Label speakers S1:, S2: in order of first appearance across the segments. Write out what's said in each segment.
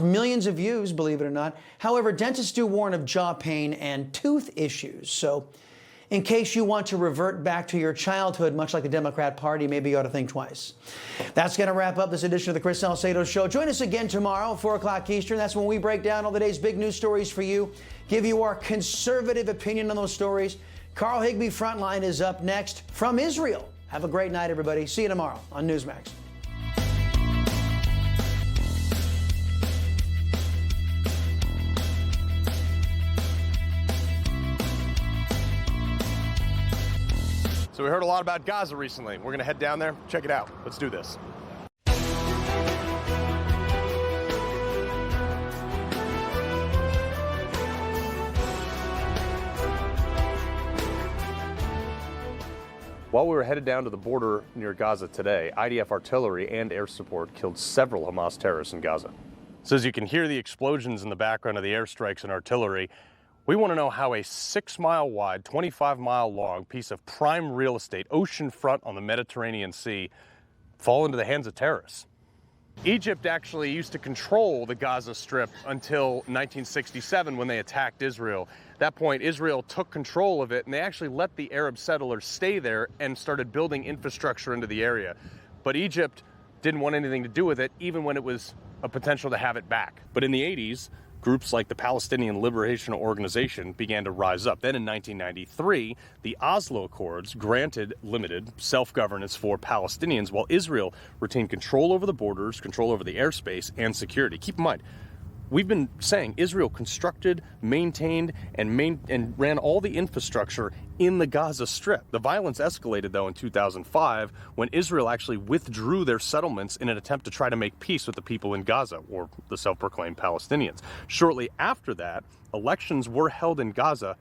S1: Millions of views, believe it or not. However, dentists do warn of jaw pain and tooth issues. So in case you want to revert back to your childhood, much like the Democrat Party, maybe you ought to think twice. That's going to wrap up this edition of the Chris Salcedo Show. Join us again tomorrow, 4 o'clock Eastern. That's when we break down all the day's big news stories for you, give you our conservative opinion on those stories. Carl Higbie Frontline is up next from Israel. Have a great night, everybody. See you tomorrow on Newsmax.
S2: So we heard a lot about Gaza recently. We're going to head down there, check it out. Let's do this. While we were headed down to the border near Gaza today, IDF artillery and air support killed several Hamas terrorists in Gaza. So as you can hear the explosions in the background of the airstrikes and artillery, we want to know how a 6-mile wide, 25-mile long piece of prime real estate, oceanfront on the Mediterranean Sea, fall into the hands of terrorists. Egypt actually used to control the Gaza Strip until 1967 when they attacked Israel. At that point, Israel took control of it, and they actually let the Arab settlers stay there and started building infrastructure into the area. But Egypt didn't want anything to do with it, even when it was a potential to have it back. But in the 80s, groups like the Palestinian Liberation Organization began to rise up. Then in 1993, the Oslo Accords granted limited self-governance for Palestinians, while Israel retained control over the borders, control over the airspace, and security. Keep in mind, we've been saying Israel constructed, maintained, and ran all the infrastructure in the Gaza Strip. The violence escalated, though, in 2005 when Israel actually withdrew their settlements in an attempt to try to make peace with the people in Gaza, or the self-proclaimed Palestinians. Shortly after that, elections were held in Gaza,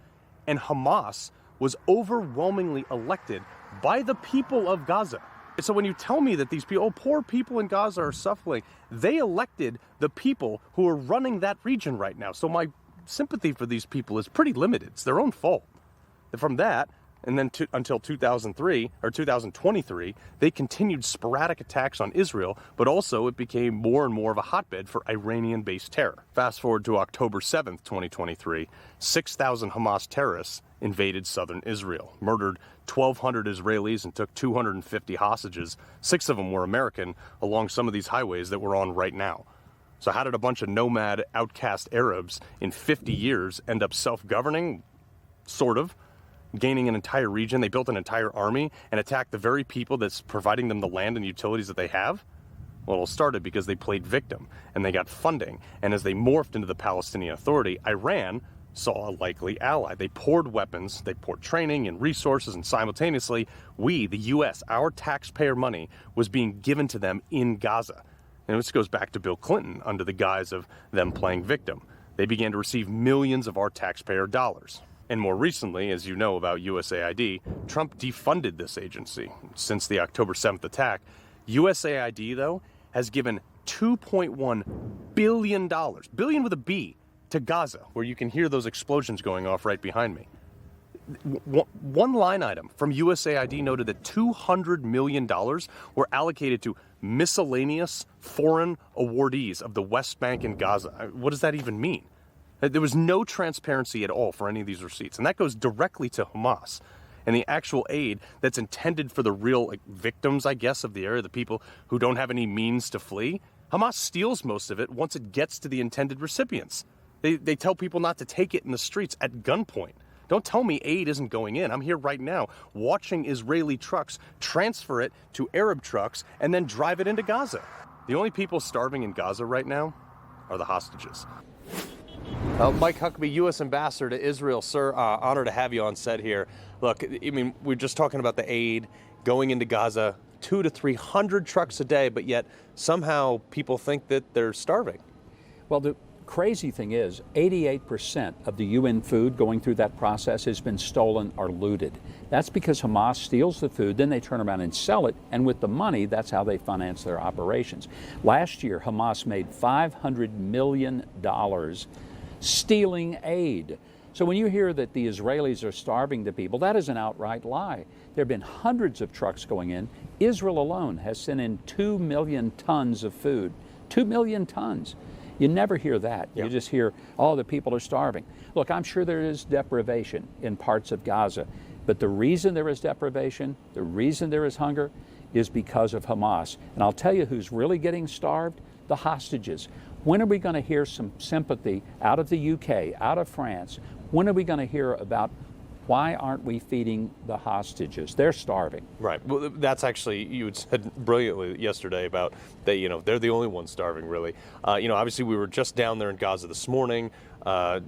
S2: and Hamas was overwhelmingly elected by the people of Gaza. So when you tell me that these people, poor people in Gaza are suffering, they elected the people who are running that region right now. So my sympathy for these people is pretty limited. It's their own fault. From that, and then until 2003 or 2023, they continued sporadic attacks on Israel, but also it became more and more of a hotbed for Iranian-based terror. Fast forward to October 7th, 2023, 6,000 Hamas terrorists invaded southern Israel, murdered 1,200 Israelis and took 250 hostages. 6 of them were American, along some of these highways that we're on right now. So how did a bunch of nomad, outcast Arabs in 50 years end up self-governing? Sort of. Gaining an entire region. They built an entire army and attacked the very people that's providing them the land and utilities that they have. Well, it started because they played victim and they got funding. And as they morphed into the Palestinian Authority, Iran saw a likely ally. They poured weapons, they poured training and resources, and simultaneously, we, the U.S., our taxpayer money was being given to them in Gaza. And this goes back to Bill Clinton under the guise of them playing victim. They began to receive millions of our taxpayer dollars. And more recently, as you know about USAID, Trump defunded this agency. Since the October 7th attack, USAID, though, has given $2.1 billion, billion with a B, to Gaza, where you can hear those explosions going off right behind me. One line item from USAID noted that $200 million were allocated to miscellaneous foreign awardees of the West Bank and Gaza. What does that even mean? There was no transparency at all for any of these receipts, and that goes directly to Hamas. And the actual aid that's intended for the real victims, I guess, of the area, the people who don't have any means to flee, Hamas steals most of it once it gets to the intended recipients. They tell people not to take it in the streets at gunpoint. Don't tell me aid isn't going in. I'm here right now watching Israeli trucks transfer it to Arab trucks and then drive it into Gaza. The only people starving in Gaza right now are the hostages. Mike Huckabee, U.S. Ambassador to Israel. Sir, honor to have you on set here. Look, I mean, we're just talking about the aid going into Gaza, 200 to 300 trucks a day, but yet somehow people think that they're starving.
S3: Well, the crazy thing is 88% of the UN food going through that process has been stolen or looted. That's because Hamas steals the food, then they turn around and sell it, and with the money, that's how they finance their operations. Last year, Hamas made $500 million stealing aid. So when you hear that the Israelis are starving the people, that is an outright lie. There have been hundreds of trucks going in. Israel alone has sent in 2 million tons of food. 2 million tons. You never hear that.
S2: Yeah.
S3: You just hear, oh, the people are starving. Look, I'm sure there is deprivation in parts of Gaza, but the reason there is deprivation, the reason there is hunger, is because of Hamas. And I'll tell you who's really getting starved: the hostages. When are we going to hear some sympathy out of the UK, out of France? When are we going to hear about why aren't we feeding the hostages? They're starving.
S2: Right. Well, that's actually, you had said brilliantly yesterday about they, they're the only ones starving, really. Obviously we were just down there in Gaza this morning,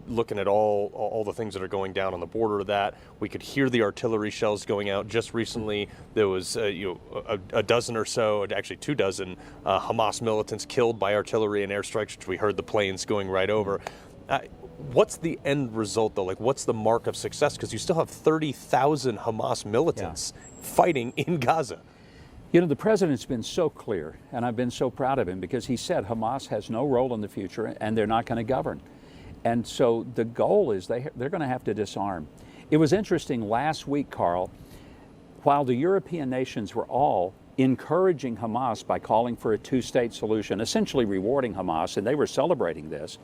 S2: looking at all the things that are going down on the border of that. We could hear the artillery shells going out. Just recently, there was a dozen or so, actually 2 dozen, Hamas militants killed by artillery and airstrikes, which we heard the planes going right over. What's the end result, though? Like, what's the mark of success? Because you still have 30,000 Hamas militants fighting in Gaza.
S3: The president's been so clear, and I've been so proud of him, because he said Hamas has no role in the future and they're not going to govern. And so the goal is they're going to have to disarm. It was interesting last week, Carl, while the European nations were all encouraging Hamas by calling for a 2-state solution, essentially rewarding Hamas, and they were celebrating this,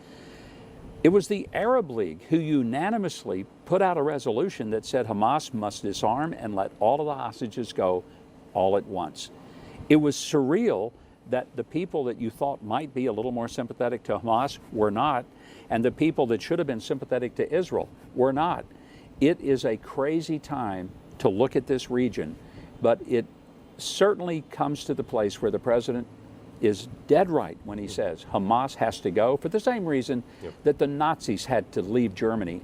S3: it was the Arab League who unanimously put out a resolution that said Hamas must disarm and let all of the hostages go all at once. It was surreal that the people that you thought might be a little more sympathetic to Hamas were not, and the people that should have been sympathetic to Israel were not. It is a crazy time to look at this region, but it certainly comes to the place where the president is dead right when he says Hamas has to go, for the same reason that the Nazis had to leave Germany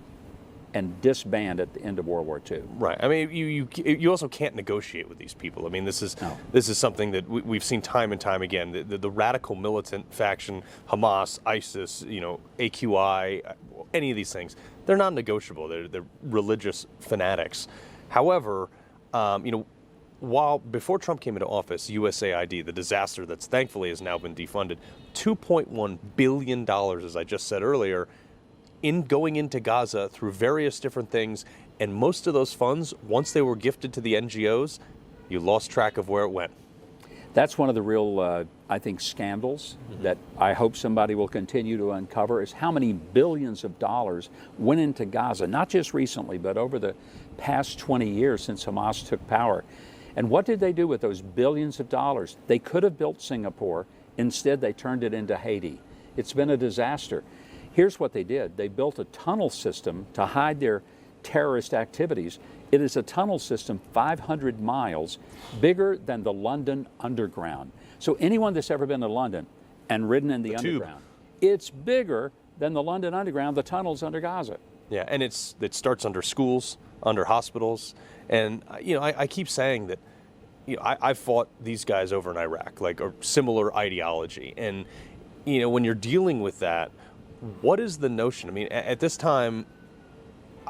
S3: and disband at the end of World War II.
S2: Right. I mean, you also can't negotiate with these people. I mean, this is something that we've seen time and time again. The radical militant faction, Hamas, ISIS, AQI, any of these things, they're not negotiable. They're religious fanatics. However, while before Trump came into office, USAID, the disaster that's thankfully has now been defunded, $2.1 billion, as I just said earlier, in going into Gaza through various different things. And most of those funds, once they were gifted to the NGOs, you lost track of where it went.
S3: That's one of the real, I think, scandals that I hope somebody will continue to uncover, is how many billions of dollars went into Gaza, not just recently, but over the past 20 years since Hamas took power. And what did they do with those billions of dollars? They could have built Singapore. Instead, they turned it into Haiti. It's been a disaster. Here's what they did. They built a tunnel system to hide their terrorist activities. It is a tunnel system 500 miles, bigger than the London Underground. So anyone that's ever been to London and ridden in the Underground, it's bigger than the London Underground, the tunnels under Gaza.
S2: Yeah, and it starts under schools, under hospitals. And, I keep saying that, I fought these guys over in Iraq, like a similar ideology. And, when you're dealing with that, what is the notion? I mean, at this time,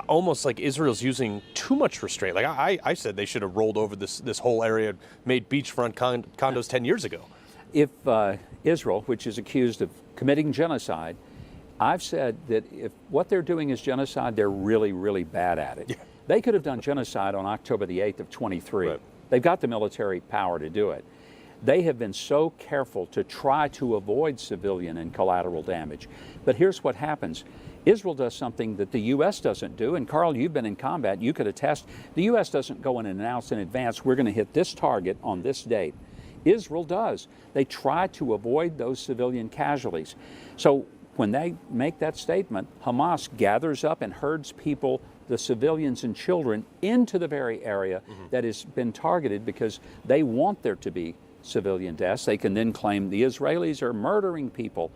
S2: almost like Israel's using too much restraint. Like I said, they should have rolled over this whole area, made beachfront condos 10 years ago.
S3: If Israel, which is accused of committing genocide, I've said that if what they're doing is genocide, they're really, really bad at it. Yeah. They could have done genocide on October the 8th of 23. Right. They've got the military power to do it. They have been so careful to try to avoid civilian and collateral damage. But here's what happens. Israel does something that the U.S. doesn't do, and Carl, you've been in combat, you could attest. The U.S. doesn't go in and announce in advance, we're going to hit this target on this date. Israel does. They try to avoid those civilian casualties. So when they make that statement, Hamas gathers up and herds people, the civilians and children, into the very area that has been targeted because they want there to be civilian deaths. They can then claim the Israelis are murdering people.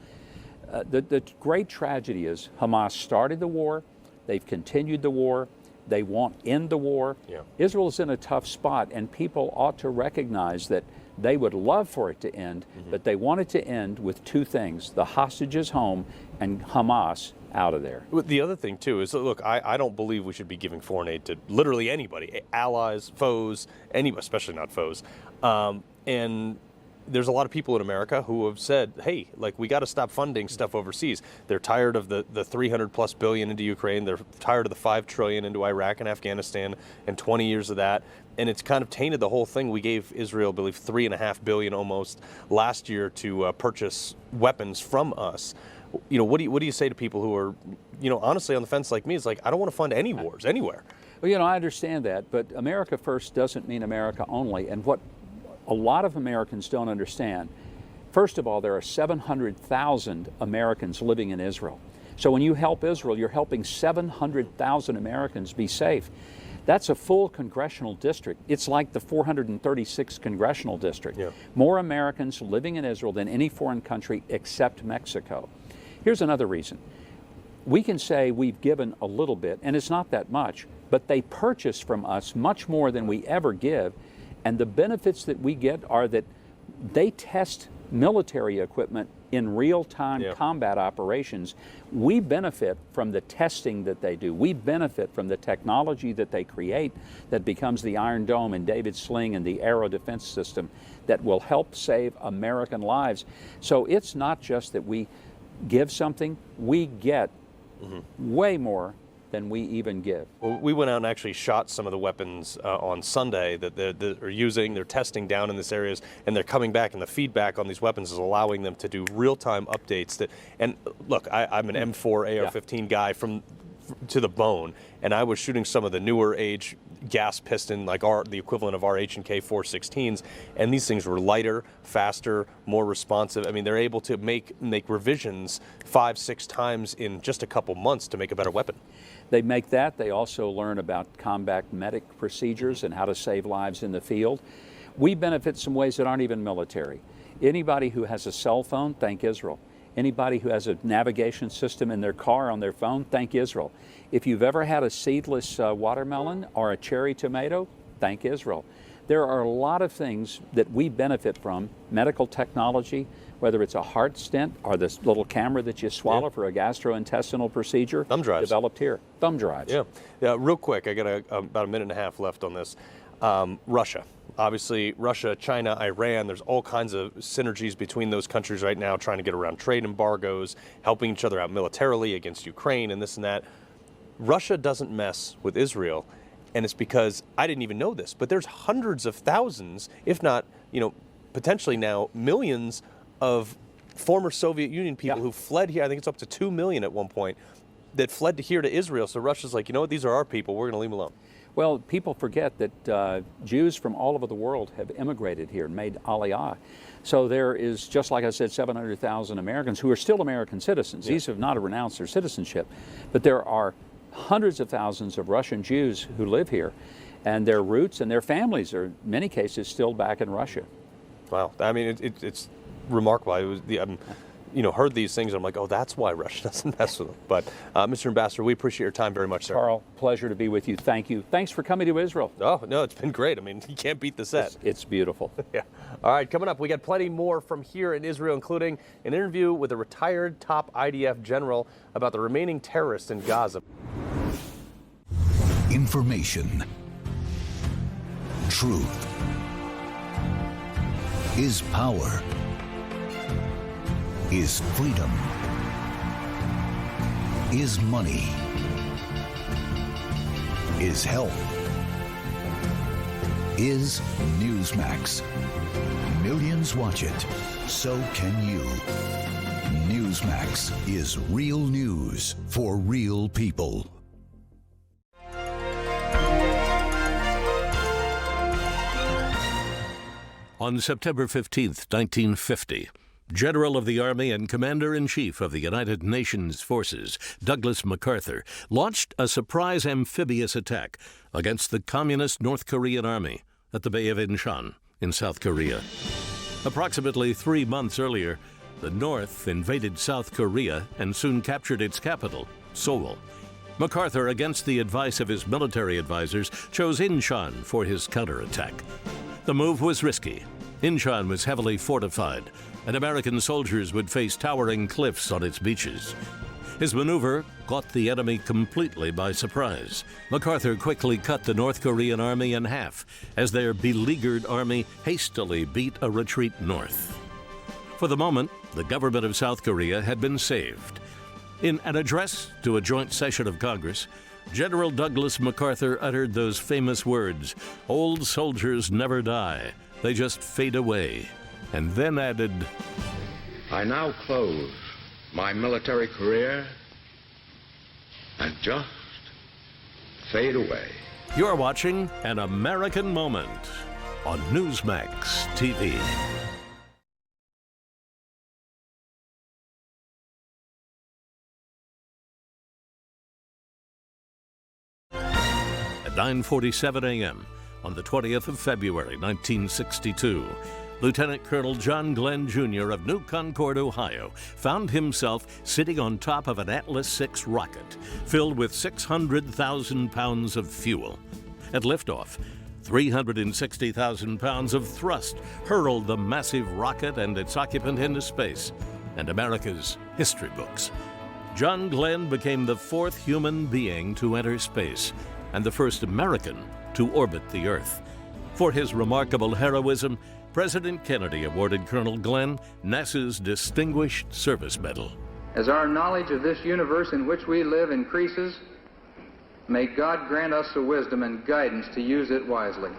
S3: The great tragedy is Hamas started the war, they've continued the war, they won't end the war. Yeah. Israel is in a tough spot, and people ought to recognize that they would love for it to end, but they want it to end with two things: the hostages home and Hamas out of there.
S2: The other thing, too, is, look, I don't believe we should be giving foreign aid to literally anybody, allies, foes, especially not foes. And there's a lot of people in America who have said, hey, like, we got to stop funding stuff overseas. They're tired of the 300+ billion into Ukraine. They're tired of the $5 trillion into Iraq and Afghanistan and 20 years of that. And it's kind of tainted the whole thing. We gave Israel, I believe, $3.5 billion almost last year to purchase weapons from us. what do you say to people who are, honestly on the fence like me? It's like, I don't want to fund any wars anywhere.
S3: Well, I understand that, but America first doesn't mean America only. And what a lot of Americans don't understand, first of all, there are 700,000 Americans living in Israel. So when you help Israel, you're helping 700,000 Americans be safe. That's a full congressional district. It's like the 436th congressional district.
S2: Yeah.
S3: More Americans living in Israel than any foreign country except Mexico. Here's another reason. We can say we've given a little bit, and it's not that much, but they purchase from us much more than we ever give, and the benefits that we get are that they test military equipment in real-time combat operations. We benefit from the testing that they do. We benefit from the technology that they create that becomes the Iron Dome and David's Sling and the Aero Defense System that will help save American lives. So it's not just that we give something, we get way more than we even give.
S2: Well, we went out and actually shot some of the weapons on Sunday that they're using. They're testing down in this areas, and they're coming back, and the feedback on these weapons is allowing them to do real-time updates. And look, I'm an M4 AR-15 guy to the bone, and I was shooting some of the newer age gas piston, like the equivalent of our H&K 416s, and these things were lighter, faster, more responsive. I mean, they're able to make revisions 5-6 times in just a couple months to make a better weapon.
S3: They make that. They also learn about combat medic procedures and how to save lives in the field. We benefit some ways that aren't even military. Anybody who has a cell phone, thank Israel. Anybody who has a navigation system in their car on their phone, thank Israel. If you've ever had a seedless watermelon or a cherry tomato, thank Israel. There are a lot of things that we benefit from, medical technology, whether it's a heart stent or this little camera that you swallow for a gastrointestinal procedure.
S2: Thumb drives.
S3: Developed here. Thumb drives.
S2: Yeah. Real quick, I got about a minute and a half left on this. Russia. Obviously, Russia, China, Iran, there's all kinds of synergies between those countries right now, trying to get around trade embargoes, helping each other out militarily against Ukraine and this and that. Russia doesn't mess with Israel, and it's because, I didn't even know this, but there's hundreds of thousands, if not, potentially now millions of former Soviet Union people who fled here. I think it's up to 2 million at one point that fled to here to Israel. So Russia's like, these are our people. We're going to leave them alone.
S3: Well, people forget that Jews from all over the world have immigrated here and made aliyah. So there is, just like I said, 700,000 Americans who are still American citizens. These have not renounced their citizenship. But there are hundreds of thousands of Russian Jews who live here, and their roots and their families are, in many cases, still back in Russia.
S2: Wow. I mean, it's remarkable. It was heard these things, and I'm like, oh, that's why Russia doesn't mess with them. But, Mr. Ambassador, we appreciate your time very much, sir.
S3: Carl, pleasure to be with you. Thank you. Thanks for coming to Israel.
S2: Oh, no, it's been great. I mean, you can't beat the set.
S3: It's beautiful.
S2: Yeah. All right, coming up, we got plenty more from here in Israel, including an interview with a retired top IDF general about the remaining terrorists in Gaza.
S4: Information. Truth. Is power. Is freedom. Is money. Is health. Is Newsmax. Millions watch it. So can you. Newsmax is real news for real people.
S5: On September 15th, 1950, General of the Army and Commander-in-Chief of the United Nations Forces, Douglas MacArthur, launched a surprise amphibious attack against the Communist North Korean Army at the Bay of Incheon in South Korea. Approximately 3 months earlier, the North invaded South Korea and soon captured its capital, Seoul. MacArthur, against the advice of his military advisors, chose Incheon for his counterattack. The move was risky. Incheon was heavily fortified, and American soldiers would face towering cliffs on its beaches. His maneuver caught the enemy completely by surprise. MacArthur quickly cut the North Korean army in half as their beleaguered army hastily beat a retreat north. For the moment, the government of South Korea had been saved. In an address to a joint session of Congress, General Douglas MacArthur uttered those famous words, "Old soldiers never die, they just fade away," and then added,
S6: I now close my military career and just fade away.
S5: You're watching An American Moment on Newsmax TV. At 9:47 a.m. on the 20th of February, 1962, Lieutenant Colonel John Glenn Jr. of New Concord, Ohio, found himself sitting on top of an Atlas 6 rocket filled with 600,000 pounds of fuel. At liftoff, 360,000 pounds of thrust hurled the massive rocket and its occupant into space and America's history books. John Glenn became the fourth human being to enter space and the first American to orbit the Earth. For his remarkable heroism, President Kennedy awarded Colonel Glenn NASA's Distinguished Service Medal.
S7: As our knowledge of this universe in which we live increases, may God grant us the wisdom and guidance to use it wisely.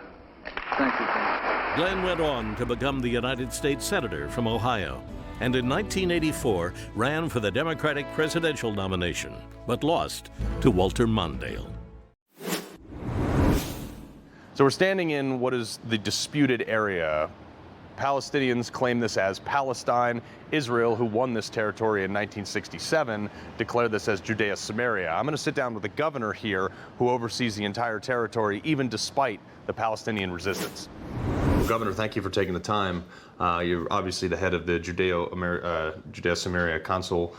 S7: Thank you, Colonel.
S5: Glenn went on to become the United States Senator from Ohio, and in 1984 ran for the Democratic presidential nomination, but lost to Walter Mondale.
S2: So we're standing in what is the disputed area. Palestinians claim this as Palestine. Israel, who won this territory in 1967, declared this as Judea Samaria. I'm going to sit down with the governor here who oversees the entire territory, even despite the Palestinian resistance. Well, Governor, thank you for taking the time. You're obviously the head of the Judea Samaria Council,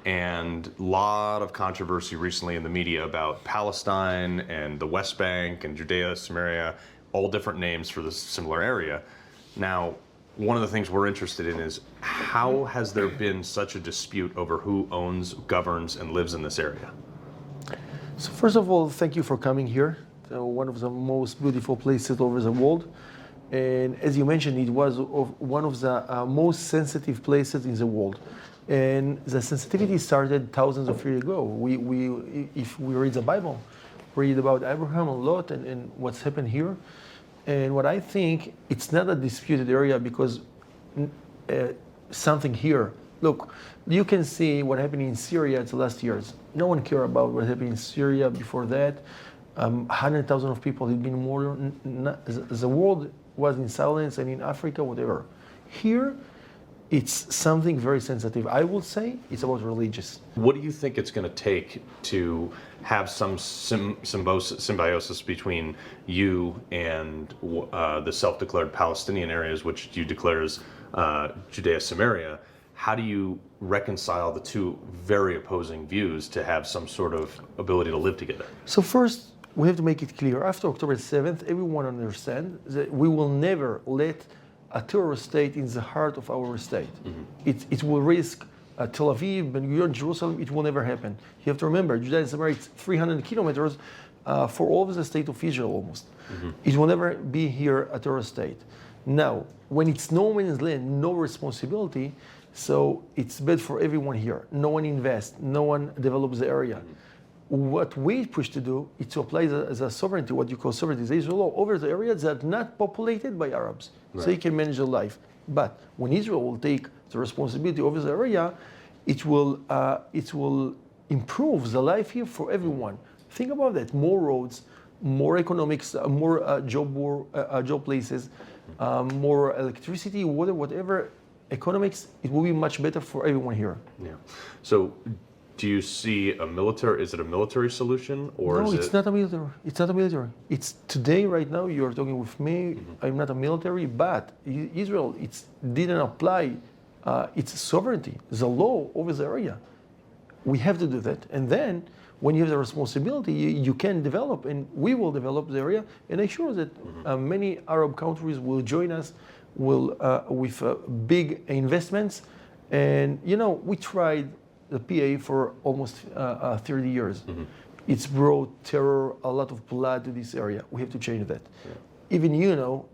S2: and a lot of controversy recently in the media about Palestine and the West Bank and Judea Samaria, all different names for this similar area. Now, one of the things we're interested in is how has there been such a dispute over who owns, governs, and lives in this area?
S8: So first of all, thank you for coming here. One of the most beautiful places over the world. And as you mentioned, it was one of the most sensitive places in the world. And the sensitivity started thousands of years ago. If we read the Bible, read about Abraham and Lot and what's happened here. And what I think, it's not a disputed area because something here. Look, you can see what happened in Syria the last years. No one cared about what happened in Syria before that. 100,000 of people had been murdered. The world was in silence, and in Africa, whatever. Here, it's something very sensitive. I would say it's about religious.
S2: What do you think it's going to take to have some symbiosis between you and the self-declared Palestinian areas, which you declare as Judea Samaria? How do you reconcile the two very opposing views to have some sort of ability to live together?
S8: So first, we have to make it clear. After October 7th, everyone understands that we will never let a terrorist state in the heart of our state. Mm-hmm. It will risk Tel Aviv, Ben Gurion, Jerusalem. It will never happen. You have to remember, Judea and Samaria is 300 kilometers for all of the state of Israel almost. Mm-hmm. It will never be here a terrorist state. Now, when it's no man's land, no responsibility, so it's bad for everyone here. No one invests, no one develops the area. Mm-hmm. What we push to do is to apply the sovereignty, what you call sovereignty, Israel law, over the areas that are not populated by Arabs, right. So you can manage their life. But when Israel will take the responsibility over the area, it will improve the life here for everyone. Think about that: more roads, more economics, more job places, more electricity, water, whatever. Economics, it will be much better for everyone here.
S2: Yeah. So, do you see a military? Is it a military solution, or
S8: no?
S2: Is
S8: it's not a military. It's not a military. It's today, right now. You are talking with me. Mm-hmm. I'm not a military, but Israel, didn't apply its sovereignty, the law over the area. We have to do that, and then when you have the responsibility, you can develop, and we will develop the area. And I'm sure that many Arab countries will join us, with big investments. And we tried the PA for almost 30 years. Mm-hmm. It's brought terror, a lot of blood to this area. We have to change that. Yeah. Even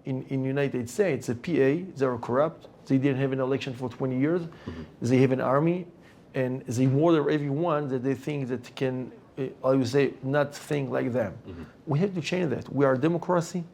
S8: in United States, the PA, they are corrupt. They didn't have an election for 20 years. Mm-hmm. They have an army, and they murder everyone that they think that can, I would say, not think like them. Mm-hmm. We have to change that. We are a democracy.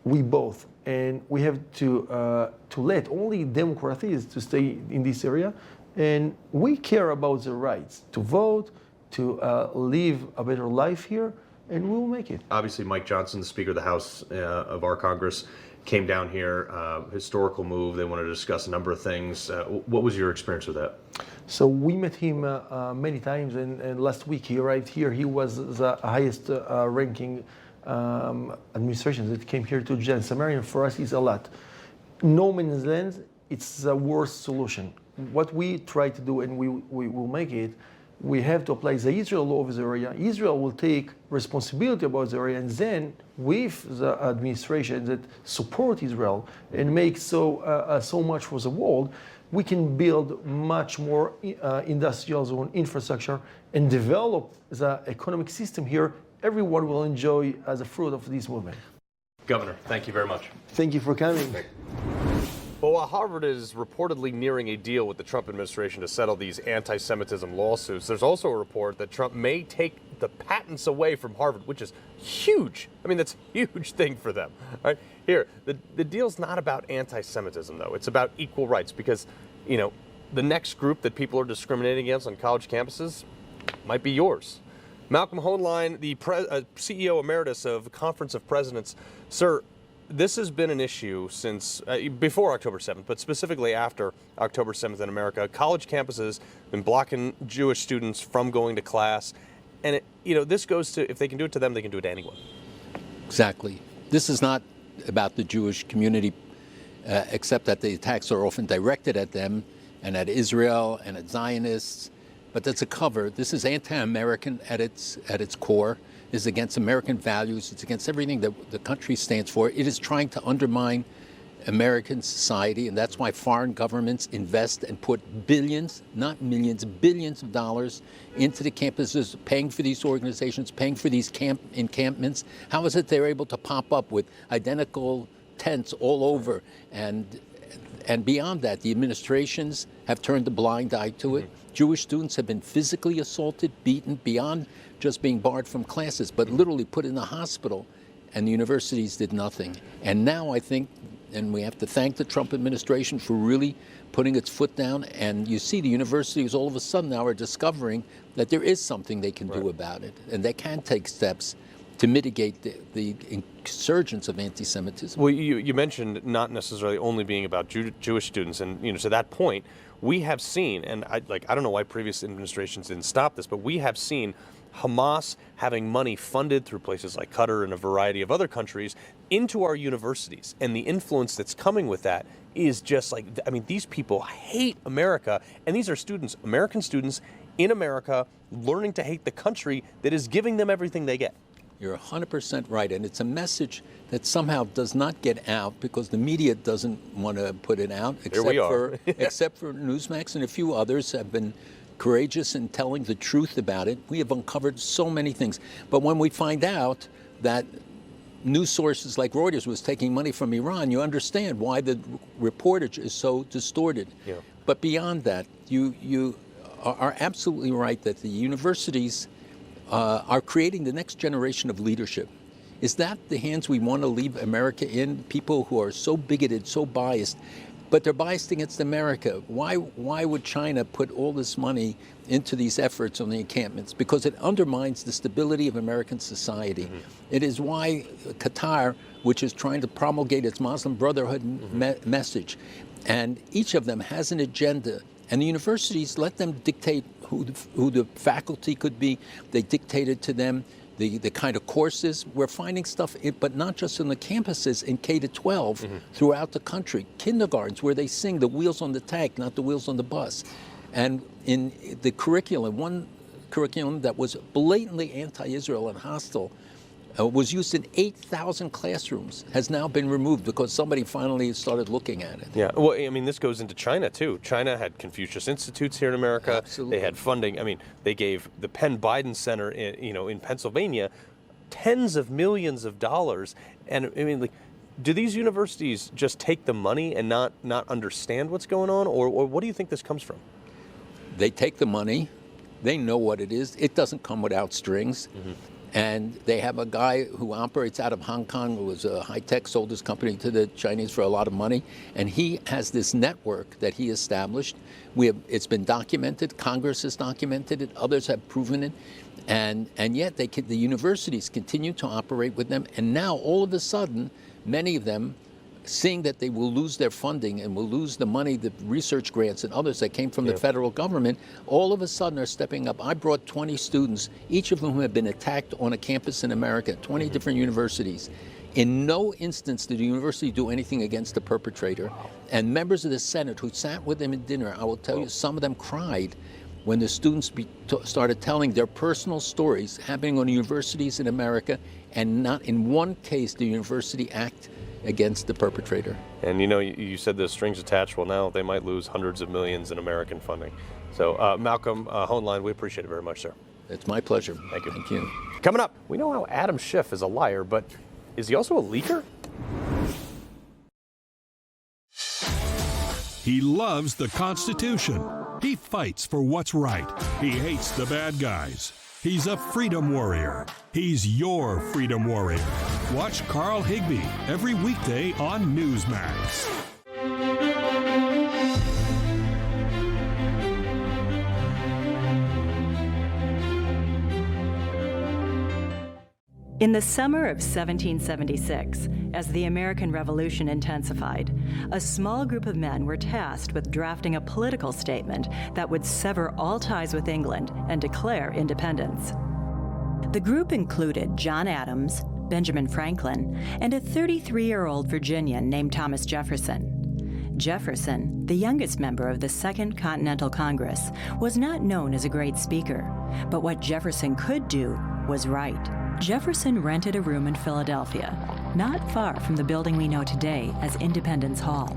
S8: We both, and we have to let only democracies to stay in this area, And we care about the rights to vote, to live a better life here, and we will make it.
S2: Obviously, Mike Johnson, the Speaker of the House of our Congress, came down here, historical move. They wanted to discuss a number of things. What was your experience with that?
S8: So we met him many times, and last week he arrived here. He was the highest ranking administration that came here to Jan Samarian. For us, is a lot. No man's land, it's the worst solution. What we try to do, and we will make it, we have to apply the Israel law of the area. Israel will take responsibility about the area, and then with the administration that support Israel and make so much for the world, we can build much more industrial zone infrastructure and develop the economic system here. Everyone will enjoy as a fruit of this movement.
S2: Governor, thank you very much.
S8: Thank you for coming.
S2: Well, while Harvard is reportedly nearing a deal with the Trump administration to settle these anti-Semitism lawsuits, there's also a report that Trump may take the patents away from Harvard, which is huge. I mean, that's a huge thing for them. Right? Here, the deal's not about anti-Semitism, though. It's about equal rights because, you know, the next group that people are discriminating against on college campuses might be yours. Malcolm Hoenlein, the CEO emeritus of Conference of Presidents. Sir, this has been an issue since before October 7th, but specifically after October 7th in America. College campuses have been blocking Jewish students from going to class. And, this goes to, if they can do it to them, they can do it to anyone.
S3: Exactly. This is not about the Jewish community, except that the attacks are often directed at them and at Israel and at Zionists. But that's a cover. This is anti-American at its core. It is against American values. It's against everything that the country stands for. It is trying to undermine American society, and that's why foreign governments invest and put billions, not millions, billions of dollars into the campuses, paying for these organizations, paying for these encampments. How is it they're able to pop up with identical tents all over? And beyond that, the administrations have turned a blind eye to it. Jewish students have been physically assaulted, beaten, beyond just being barred from classes, but literally put in the hospital, and the universities did nothing. And now I think, and we have to thank the Trump administration for really putting its foot down, and you see the universities all of a sudden now are discovering that there is something they can do about it, and they can take steps to mitigate the insurgence of anti-Semitism.
S2: Well, you mentioned not necessarily only being about Jewish students, and to that point, we have seen, and I don't know why previous administrations didn't stop this, but we have seen Hamas having money funded through places like Qatar and a variety of other countries into our universities, and the influence that's coming with that is just these people hate America, and these are students, American students in America, learning to hate the country that is giving them everything they get.
S3: You're 100% right, and it's a message that somehow does not get out because the media doesn't want to put it out, except for Newsmax and a few others have been courageous in telling the truth about it. We have uncovered so many things. But when we find out that news sources like Reuters was taking money from Iran, you understand why the reportage is so distorted. Yeah. But beyond that, you are absolutely right that the universities are creating the next generation of leadership. Is that the hands we want to leave America in? People who are so bigoted, so biased, but they're biased against America. Why would China put all this money into these efforts on the encampments? Because it undermines the stability of American society. Mm-hmm. It is why Qatar, which is trying to promulgate its Muslim Brotherhood message, and each of them has an agenda, and the universities let them dictate who the faculty could be. They dictated to them the kind of courses. We're finding stuff, but not just on the campuses, in K-12 throughout the country. Kindergartens where they sing the wheels on the tank, not the wheels on the bus. And in the curriculum, one curriculum that was blatantly anti-Israel and hostile was used in 8,000 classrooms, has now been removed because somebody finally started looking at it.
S2: Yeah, well, I mean, this goes into China, too. China had Confucius Institutes here in America.
S3: Absolutely.
S2: They had funding. I mean, they gave the Penn Biden Center in Pennsylvania tens of millions of dollars. And, I mean, do these universities just take the money and not understand what's going on? Or what do you think this comes from?
S3: They take the money. They know what it is. It doesn't come without strings. Mm-hmm. And they have a guy who operates out of Hong Kong, who was a high-tech, sold his company to the Chinese for a lot of money. And he has this network that he established. It's been documented. Congress has documented it. Others have proven it. And yet the universities continue to operate with them. And now, all of a sudden, many of them, seeing that they will lose their funding and will lose the money, the research grants and others that came from the federal government, all of a sudden are stepping up. I brought 20 students, each of whom have been attacked on a campus in America, 20 different universities. In no instance did the university do anything against the perpetrator. And members of the Senate who sat with them at dinner, I will tell you, some of them cried when the students started telling their personal stories happening on universities in America, and not in one case did the university act against the perpetrator.
S2: And you said there's strings attached. Well, now they might lose hundreds of millions in American funding. So Malcolm Hoenlein, we appreciate it very much, sir.
S3: It's my pleasure.
S2: Thank you.
S3: Thank you.
S2: Coming up, we know how Adam Schiff is a liar, but is he also a leaker?
S9: He loves the Constitution. He fights for what's right. He hates the bad guys. He's a freedom warrior. He's your freedom warrior. Watch Carl Higbie every weekday on Newsmax.
S10: In the summer of 1776, as the American Revolution intensified, a small group of men were tasked with drafting a political statement that would sever all ties with England and declare independence. The group included John Adams, Benjamin Franklin, and a 33-year-old Virginian named Thomas Jefferson. Jefferson, the youngest member of the Second Continental Congress, was not known as a great speaker, but what Jefferson could do was write. Jefferson rented a room in Philadelphia, not far from the building we know today as Independence Hall.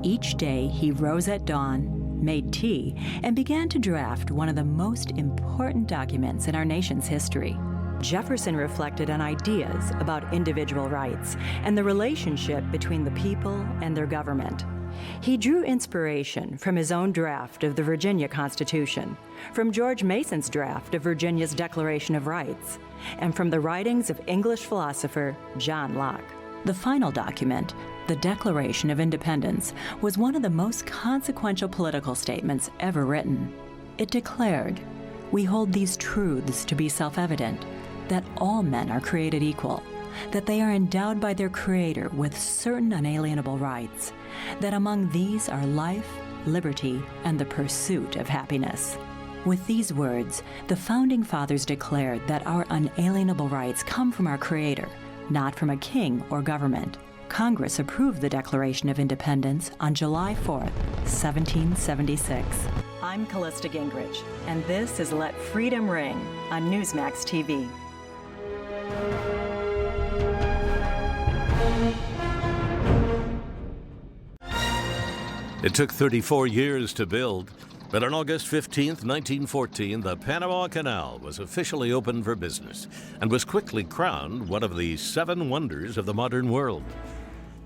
S10: Each day, he rose at dawn, made tea, and began to draft one of the most important documents in our nation's history. Jefferson reflected on ideas about individual rights and the relationship between the people and their government. He drew inspiration from his own draft of the Virginia Constitution, from George Mason's draft of Virginia's Declaration of Rights, and from the writings of English philosopher John Locke. The final document, the Declaration of Independence, was one of the most consequential political statements ever written. It declared, "We hold these truths to be self-evident, that all men are created equal, that they are endowed by their Creator with certain unalienable rights, that among these are life, liberty, and the pursuit of happiness." With these words, the Founding Fathers declared that our unalienable rights come from our Creator, not from a king or government. Congress approved the Declaration of Independence on July 4th, 1776. I'm Callista Gingrich, and this is Let Freedom Ring on Newsmax TV.
S5: It took 34 years to build, but on August 15th, 1914, the Panama Canal was officially opened for business and was quickly crowned one of the 7 wonders of the modern world.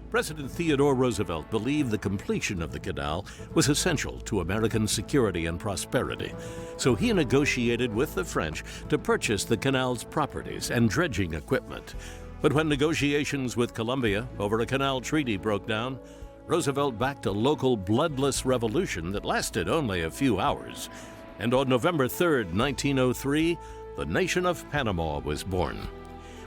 S5: President Theodore Roosevelt believed the completion of the canal was essential to American security and prosperity, so he negotiated with the French to purchase the canal's properties and dredging equipment. But when negotiations with Colombia over a canal treaty broke down, Roosevelt backed a local bloodless revolution that lasted only a few hours. And on November 3rd, 1903, the nation of Panama was born.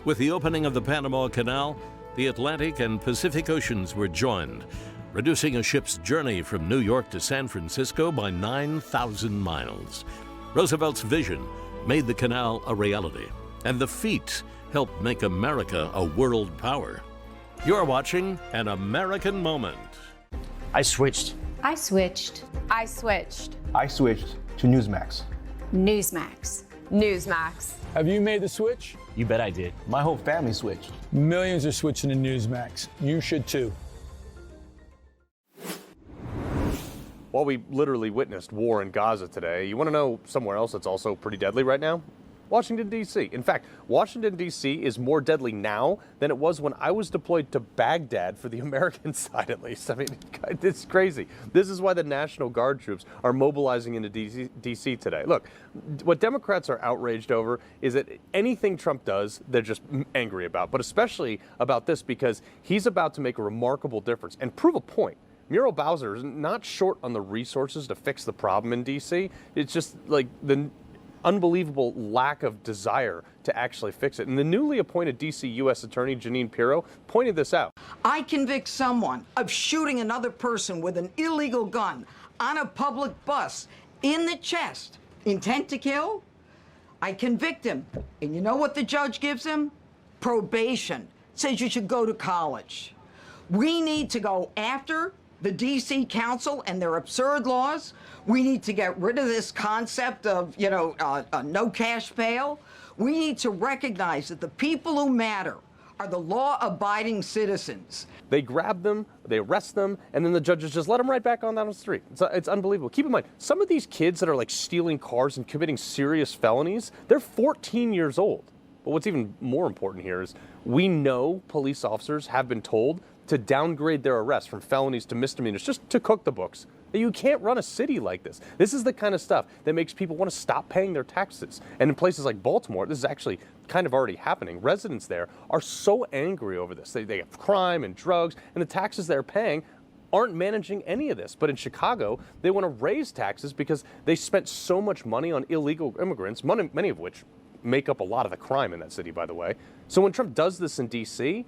S5: With the opening of the Panama Canal, the Atlantic and Pacific Oceans were joined, reducing a ship's journey from New York to San Francisco by 9,000 miles. Roosevelt's vision made the canal a reality, and the feat helped make America a world power. You're watching An American Moment.
S11: I switched.
S12: I switched.
S13: I switched.
S11: I switched to Newsmax.
S12: Newsmax.
S13: Newsmax.
S14: Have you made the switch?
S11: You bet I did. My whole family switched.
S14: Millions are switching to Newsmax. You should too.
S2: While we literally witnessed war in Gaza today, you want to know somewhere else that's also pretty deadly right now? Washington, D.C. In fact, Washington, D.C. is more deadly now than it was when I was deployed to Baghdad for the American side, at least. I mean, it's crazy. This is why the National Guard troops are mobilizing into D.C. today. Look, what Democrats are outraged over is that anything Trump does, they're just angry about, but especially about this because he's about to make a remarkable difference and prove a point. Muriel Bowser is not short on the resources to fix the problem in D.C. It's just like the unbelievable lack of desire to actually fix it. And the newly appointed D.C. U.S. Attorney Jeanine Pirro pointed this out.
S15: I convict someone of shooting another person with an illegal gun on a public bus in the chest, intent to kill. I convict him. And you know what the judge gives him? Probation. Says you should go to college. We need to go after the D.C. Council and their absurd laws. We need to get rid of this concept of, no cash bail. We need to recognize that the people who matter are the law-abiding citizens.
S2: They grab them, they arrest them, and then the judges just let them right back on down the street. It's unbelievable. Keep in mind, some of these kids that are like stealing cars and committing serious felonies, they're 14 years old. But what's even more important here is we know police officers have been told to downgrade their arrests from felonies to misdemeanors just to cook the books. You can't run a city like this. This is the kind of stuff that makes people want to stop paying their taxes. And in places like Baltimore, this is actually kind of already happening. Residents there are so angry over this. They have crime and drugs, and the taxes they're paying aren't managing any of this. But in Chicago, they want to raise taxes because they spent so much money on illegal immigrants, many of which make up a lot of the crime in that city, by the way. So when Trump does this in D.C.,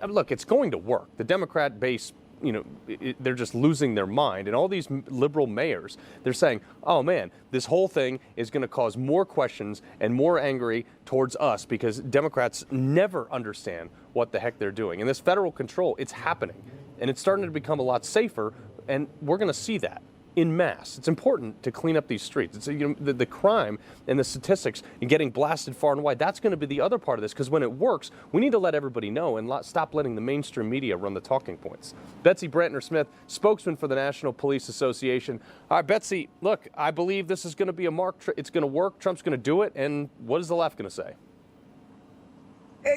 S2: look, it's going to work. The Democrat base, they're just losing their mind. And all these liberal mayors, they're saying, oh man, this whole thing is going to cause more questions and more angry towards us because Democrats never understand what the heck they're doing. And this federal control, it's happening. And it's starting to become a lot safer. And we're going to see that in mass. It's important to clean up these streets. It's, the crime and the statistics and getting blasted far and wide, that's going to be the other part of this, because when it works, we need to let everybody know and stop letting the mainstream media run the talking points. Betsy Brantner-Smith, spokesman for the National Police Association. All right, Betsy, look, I believe this is going to be a mark. It's going to work. Trump's going to do it. And what is the left going to say?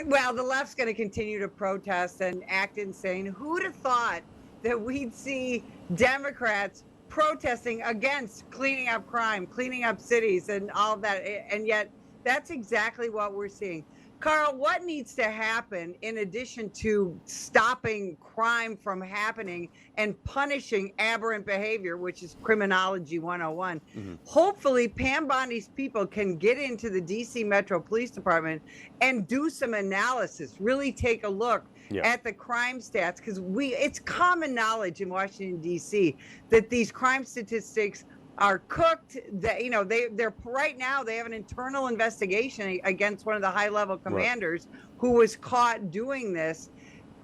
S16: Well, the left's going to continue to protest and act insane. Who'd have thought that we'd see Democrats protesting against cleaning up crime, cleaning up cities and all of that, and yet that's exactly what we're seeing. Carl, what needs to happen in addition to stopping crime from happening and punishing aberrant behavior, which is criminology 101? Hopefully Pam Bondi's people can get into the DC Metro Police Department and do some analysis, really take a look at the crime stats, because it's common knowledge in Washington, D.C. that these crime statistics are cooked. That they're right now they have an internal investigation against one of the high-level commanders who was caught doing this.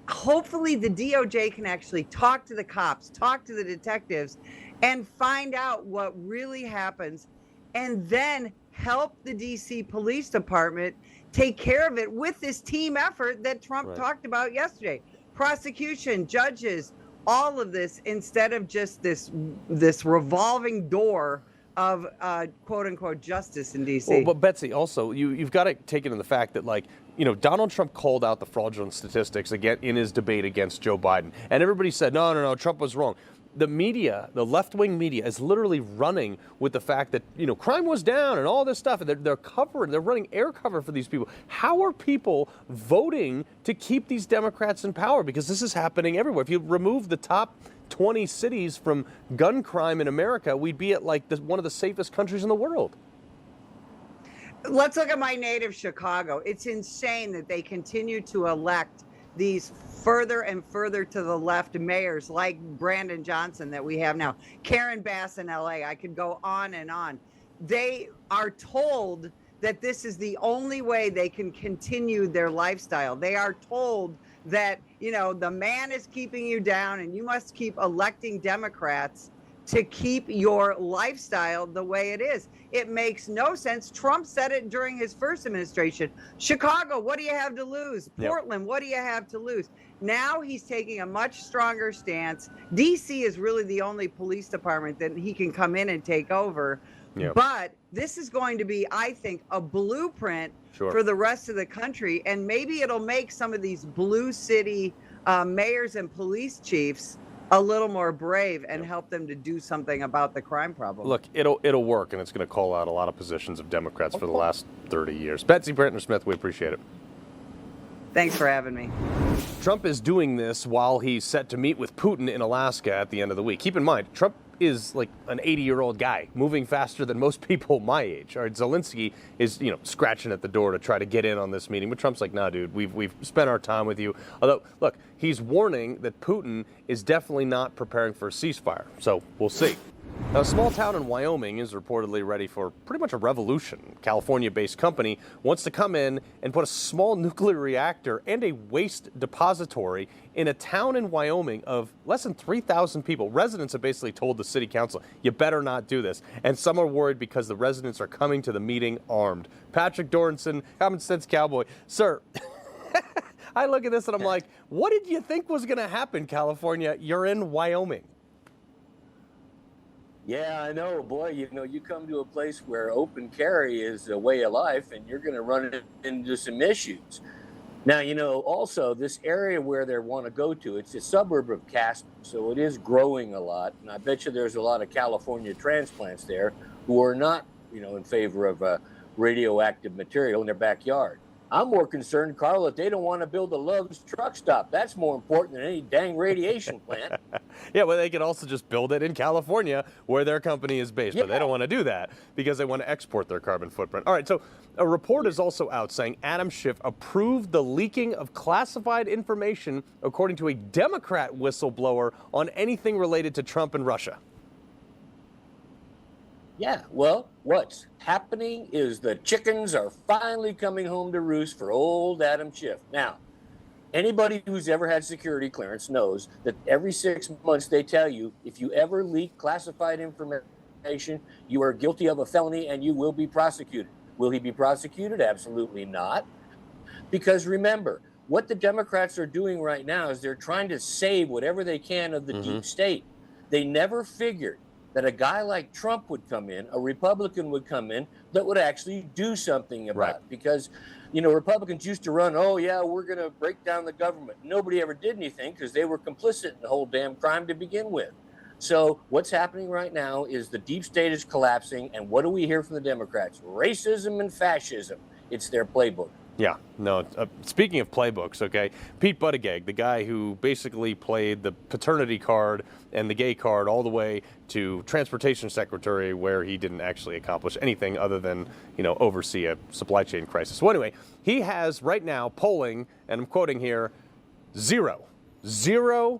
S16: Hopefully the DOJ can actually talk to the cops, talk to the detectives, and find out what really happens, and then help the DC Police Department take care of it with this team effort that Trump talked about yesterday. Prosecution, judges, all of this, instead of just this revolving door of quote unquote justice in DC.
S2: Well, but Betsy, also you've got to take into the fact that Donald Trump called out the fraudulent statistics again in his debate against Joe Biden, and everybody said no, Trump was wrong. The media, the left-wing media, is literally running with the fact that crime was down and all this stuff, and they're running air cover for these people. How are people voting to keep these Democrats in power? Because this is happening everywhere. If you remove the top 20 cities from gun crime in America, we'd be at one of the safest countries in the world.
S16: Let's look at my native Chicago. It's insane that they continue to elect these further and further to the left mayors like Brandon Johnson that we have now, Karen Bass in LA. I could go on and on. They are told that this is the only way they can continue their lifestyle. They are told that, the man is keeping you down and you must keep electing Democrats to keep your lifestyle the way it is. It makes no sense. Trump said it during his first administration. Chicago, what do you have to lose? Portland, what do you have to lose? Now he's taking a much stronger stance. DC is really the only police department that he can come in and take over.
S2: Yeah.
S16: But this is going to be, I think, a blueprint for the rest of the country. And maybe it'll make some of these blue city mayors and police chiefs a little more brave and help them to do something about the crime problem.
S2: Look, it'll work, and it's going to call out a lot of positions of Democrats for the last 30 years. Betsy Brantner-Smith, we appreciate it.
S16: Thanks for having me.
S2: Trump is doing this while he's set to meet with Putin in Alaska at the end of the week. Keep in mind, Trump is like an 80-year-old guy, moving faster than most people my age. All right, Zelensky is, scratching at the door to try to get in on this meeting, but Trump's like, nah, dude, we've spent our time with you. Although, look, he's warning that Putin is definitely not preparing for a ceasefire, so we'll see. Now, a small town in Wyoming is reportedly ready for pretty much a revolution. A California-based company wants to come in and put a small nuclear reactor and a waste depository in a town in Wyoming of less than 3,000 people. Residents have basically told the city council, you better not do this. And some are worried because the residents are coming to the meeting armed. Patrick Dornson, Common Sense Cowboy. Sir, I look at this and I'm like, what did you think was going to happen, California? You're in Wyoming.
S17: Yeah, I know, boy. You come to a place where open carry is a way of life, and you're going to run into some issues. Now, also this area where they want to go to, it's a suburb of Casper, so it is growing a lot. And I bet you there's a lot of California transplants there who are not, in favor of radioactive material in their backyard. I'm more concerned, Carl, that they don't want to build a Love's truck stop. That's more important than any dang radiation plant.
S2: Yeah, well, they could also just build it in California where their company is based, but they don't want to do that because they want to export their carbon footprint. All right, so a report is also out saying Adam Schiff approved the leaking of classified information, according to a Democrat whistleblower, on anything related to Trump and Russia.
S17: Yeah, well, what's happening is the chickens are finally coming home to roost for old Adam Schiff. Now, anybody who's ever had security clearance knows that every 6 months they tell you if you ever leak classified information, you are guilty of a felony and you will be prosecuted. Will he be prosecuted? Absolutely not. Because remember, what the Democrats are doing right now is they're trying to save whatever they can of the deep state. They never figured that a guy like Trump would come in, a Republican would come in that would actually do something about it. Because, Republicans used to run, oh, yeah, we're going to break down the government. Nobody ever did anything because they were complicit in the whole damn crime to begin with. So what's happening right now is the deep state is collapsing. And what do we hear from the Democrats? Racism and fascism. It's their playbook.
S2: Yeah, no, speaking of playbooks, okay, Pete Buttigieg, the guy who basically played the paternity card and the gay card all the way to transportation secretary, where he didn't actually accomplish anything other than, oversee a supply chain crisis. So anyway, he has right now polling, and I'm quoting here, 0%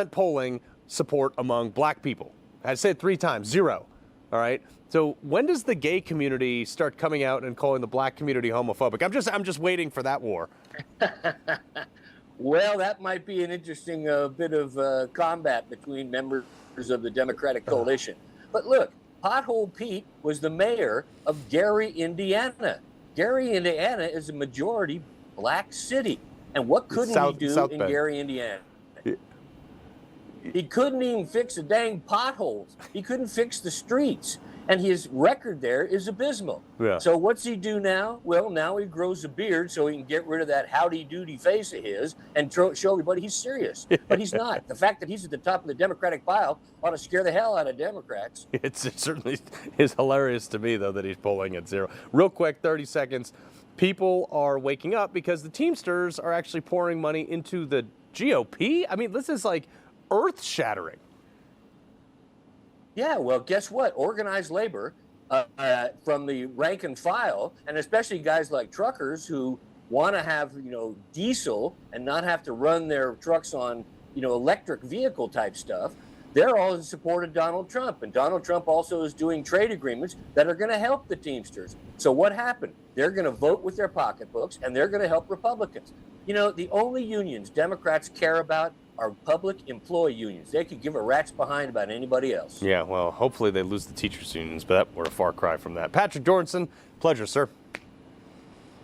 S2: polling support among black people. I said it 3 times, 0. All right. So when does the gay community start coming out and calling the black community homophobic? I'm just waiting for that war.
S17: Well, that might be an interesting bit of combat between members of the Democratic coalition. But look, Pothole Pete was the mayor of Gary, Indiana. Gary, Indiana is a majority black city. And what couldn't he do in Gary, Indiana? He couldn't even fix the dang potholes. He couldn't fix the streets. And his record there is abysmal. Yeah. So what's he do now? Well, now he grows a beard so he can get rid of that howdy-doody face of his and show everybody he's serious. But he's not. The fact that he's at the top of the Democratic pile ought to scare the hell out of Democrats.
S2: It certainly is hilarious to me, though, that he's polling at 0. Real quick, 30 seconds. People are waking up because the Teamsters are actually pouring money into the GOP. I mean, this is like earth-shattering.
S17: Yeah, well, guess what? Organized labor from the rank and file, and especially guys like truckers who want to have, diesel and not have to run their trucks on, electric vehicle type stuff, they're all in support of Donald Trump. And Donald Trump also is doing trade agreements that are going to help the Teamsters. So what happened? They're going to vote with their pocketbooks, and they're going to help Republicans. The only unions Democrats care about are public employee unions. They could give a rat's behind about anybody else.
S2: Yeah, well, hopefully they lose the teachers' unions, but we're a far cry from that. Patrick Dornson, pleasure, sir.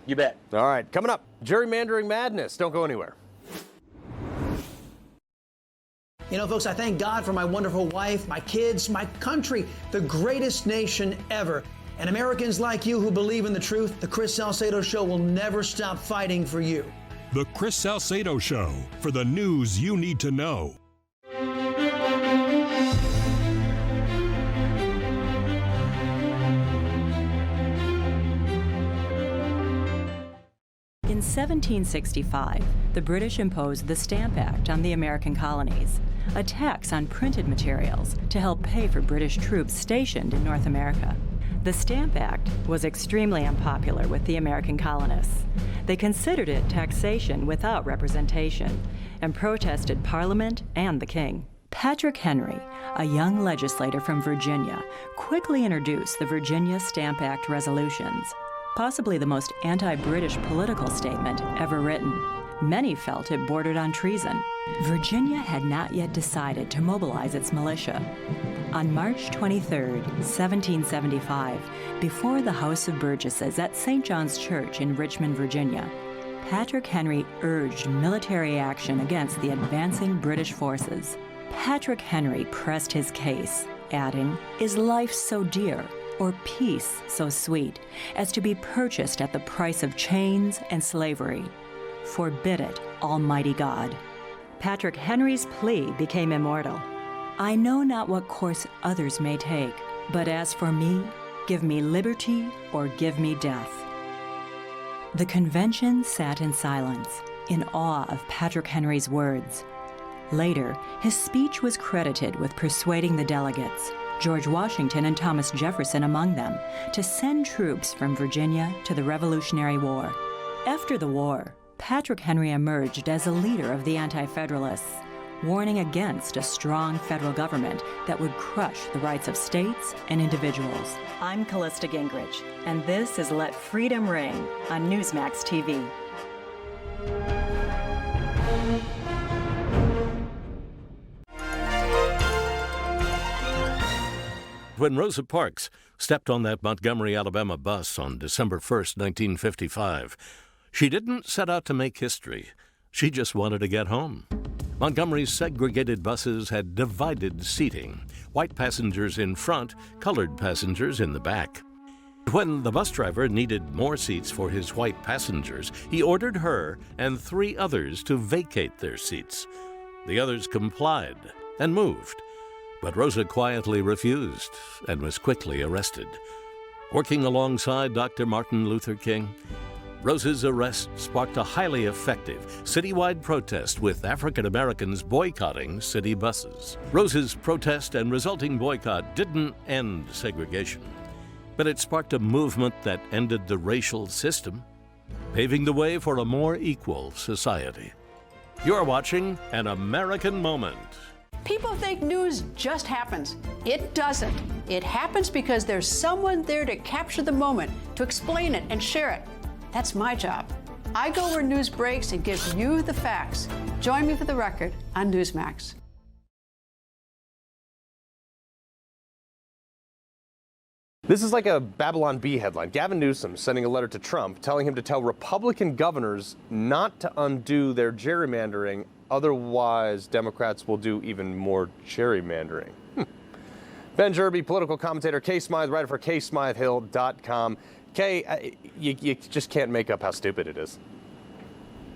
S17: You bet.
S2: All right, coming up, gerrymandering madness. Don't go anywhere.
S1: You know, folks, I thank God for my wonderful wife, my kids, my country, the greatest nation ever. And Americans like you who believe in the truth, the Chris Salcedo Show will never stop fighting for you.
S9: The Chris Salcedo Show, for the news you need to know.
S10: In 1765, the British imposed the Stamp Act on the American colonies, a tax on printed materials to help pay for British troops stationed in North America. The Stamp Act was extremely unpopular with the American colonists. They considered it taxation without representation and protested Parliament and the King. Patrick Henry, a young legislator from Virginia, quickly introduced the Virginia Stamp Act resolutions, possibly the most anti-British political statement ever written. Many felt it bordered on treason. Virginia had not yet decided to mobilize its militia. On March 23, 1775, before the House of Burgesses at St. John's Church in Richmond, Virginia, Patrick Henry urged military action against the advancing British forces. Patrick Henry pressed his case, adding, "Is life so dear, or peace so sweet, as to be purchased at the price of chains and slavery? Forbid it, Almighty God." Patrick Henry's plea became immortal. "I know not what course others may take, but as for me, give me liberty or give me death." The convention sat in silence, in awe of Patrick Henry's words. Later, his speech was credited with persuading the delegates, George Washington and Thomas Jefferson among them, to send troops from Virginia to the Revolutionary War. After the war, Patrick Henry emerged as a leader of the Anti-Federalists, warning against a strong federal government that would crush the rights of states and individuals. I'm Callista Gingrich, and this is Let Freedom Ring on Newsmax TV.
S5: When Rosa Parks stepped on that Montgomery, Alabama bus on December 1st, 1955, she didn't set out to make history. She just wanted to get home. Montgomery's segregated buses had divided seating, white passengers in front, colored passengers in the back. When the bus driver needed more seats for his white passengers, he ordered her and 3 others to vacate their seats. The others complied and moved, but Rosa quietly refused and was quickly arrested. Working alongside Dr. Martin Luther King, Rosa's arrest sparked a highly effective citywide protest with African Americans boycotting city buses. Rosa's protest and resulting boycott didn't end segregation, but it sparked a movement that ended the racial system, paving the way for a more equal society. You're watching An American Moment.
S18: People think news just happens. It doesn't. It happens because there's someone there to capture the moment, to explain it and share it. That's my job. I go where news breaks and give you the facts. Join me for The Record on Newsmax.
S2: This is like a Babylon Bee headline. Gavin Newsom sending a letter to Trump telling him to tell Republican governors not to undo their gerrymandering, otherwise Democrats will do even more gerrymandering. Ben Jerby, political commentator, Kay Smythe, writer for KaySmytheHill.com. Kay, you just can't make up how stupid it is.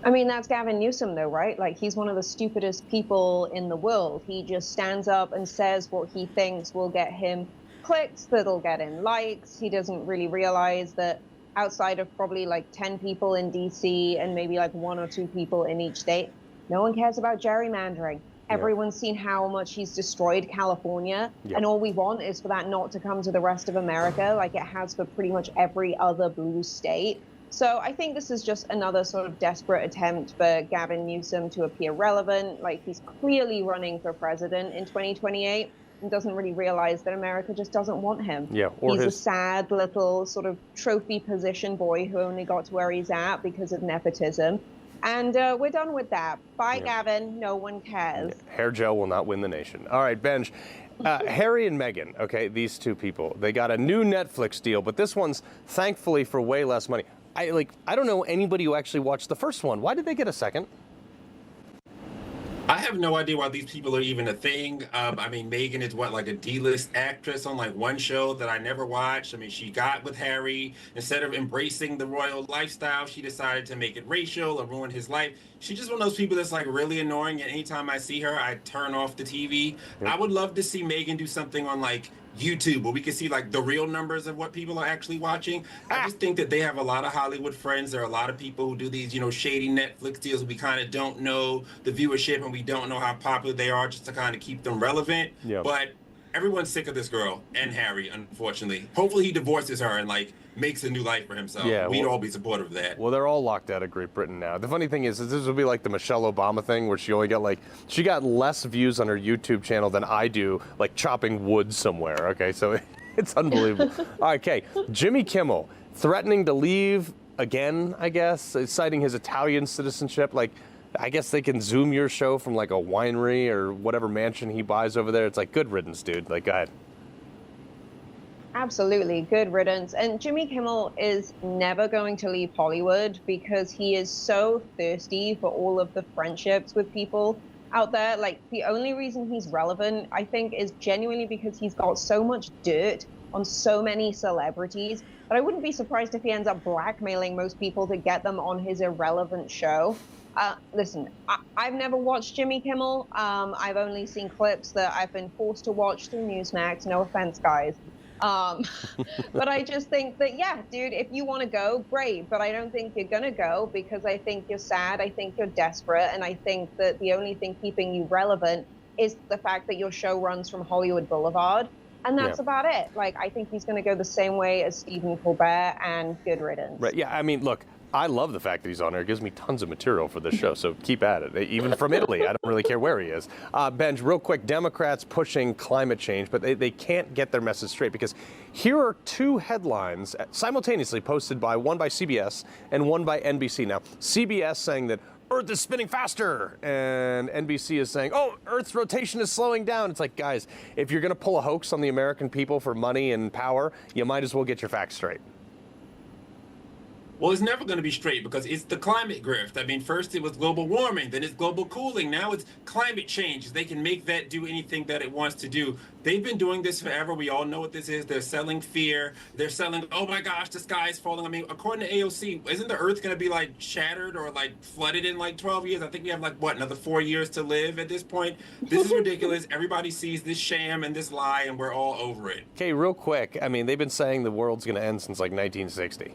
S19: I mean, that's Gavin Newsom, though, right? Like, he's one of the stupidest people in the world. He just stands up and says what he thinks will get him clicks, that'll get him likes. He doesn't really realize that outside of probably like 10 people in D.C. and maybe like 1 or 2 people in each state, no one cares about gerrymandering. Everyone's seen how much he's destroyed California, and all we want is for that not to come to the rest of America like it has for pretty much every other blue state. So I think this is just another sort of desperate attempt for Gavin Newsom to appear relevant. Like, he's clearly running for president in 2028 and doesn't really realize that America just doesn't want him. He's a sad little sort of trophy position boy who only got to where he's at because of nepotism. And we're done with that. Bye, Gavin. No one cares.
S2: Hair gel will not win the nation. All right, Benj. Harry and Meghan, okay, these 2 people, they got a new Netflix deal, but this one's thankfully for way less money. I don't know anybody who actually watched the first one. Why did they get a second?
S20: I have no idea why these people are even a thing. I mean, Meghan is what, like a D-list actress on like one show that I never watched. I mean, she got with Harry. Instead of embracing the royal lifestyle, she decided to make it racial or ruin his life. She's just one of those people that's like really annoying, and anytime I see her, I turn off the TV. I would love to see Meghan do something on like YouTube where we can see like the real numbers of what people are actually watching. I just think that they have a lot of Hollywood friends. There are a lot of people who do these, you know, shady Netflix deals. We kind of don't know the viewership and we don't know how popular they are just to kind of keep them relevant. But everyone's sick of this girl and Harry, unfortunately. Hopefully he divorces her and like makes a new life for himself. We'd all be supportive of that.
S2: Well, they're all locked out of Great Britain now. The funny thing is this will be like the Michelle Obama thing where she only got like, she got less views on her YouTube channel than I do, like chopping wood somewhere. Okay, so it's unbelievable. All right, okay, Jimmy Kimmel threatening to leave again, I guess, citing his Italian citizenship. Like, I guess they can Zoom your show from like a winery or whatever mansion he buys over there. It's like, good riddance, dude. Like, go ahead.
S19: Absolutely, good riddance. And Jimmy Kimmel is never going to leave Hollywood because he is so thirsty for all of the friendships with people out there. Like, the only reason he's relevant, I think, is genuinely because he's got so much dirt on so many celebrities that I wouldn't be surprised if he ends up blackmailing most people to get them on his irrelevant show. Listen, I've never watched Jimmy Kimmel. I've only seen clips that I've been forced to watch through Newsmax. No offense, guys. But I just think that, yeah, dude, if you want to go, great. But I don't think you're going to go because I think you're sad. I think you're desperate. And I think that the only thing keeping you relevant is the fact that your show runs from Hollywood Boulevard. And that's about it. Like, I think he's going to go the same way as Stephen Colbert, and good riddance.
S2: Right. Yeah, I mean, look, I love the fact that he's on there. It gives me tons of material for this show, so keep at it. Even from Italy, I don't really care where he is. Benj, real quick, Democrats pushing climate change, but they can't get their message straight because here are two headlines simultaneously posted by one by CBS and one by NBC. Now, CBS saying that Earth is spinning faster, and NBC is saying, oh, Earth's rotation is slowing down. It's like, guys, if you're going to pull a hoax on the American people for money and power, you might as well get your facts straight.
S20: Well, it's never going to be straight because it's the climate grift. I mean, first it was global warming, then it's global cooling. Now it's climate change. They can make that do anything that it wants to do. They've been doing this forever. We all know what this is. They're selling fear. They're selling, oh my gosh, the sky is falling. I mean, according to AOC, isn't the Earth going to be like shattered or like flooded in like 12 years? I think we have like, what, another 4 years to live at this point? This is ridiculous. Everybody sees this sham and this lie and we're all over it.
S2: Okay, real quick. I mean, they've been saying the world's going to end since like 1960.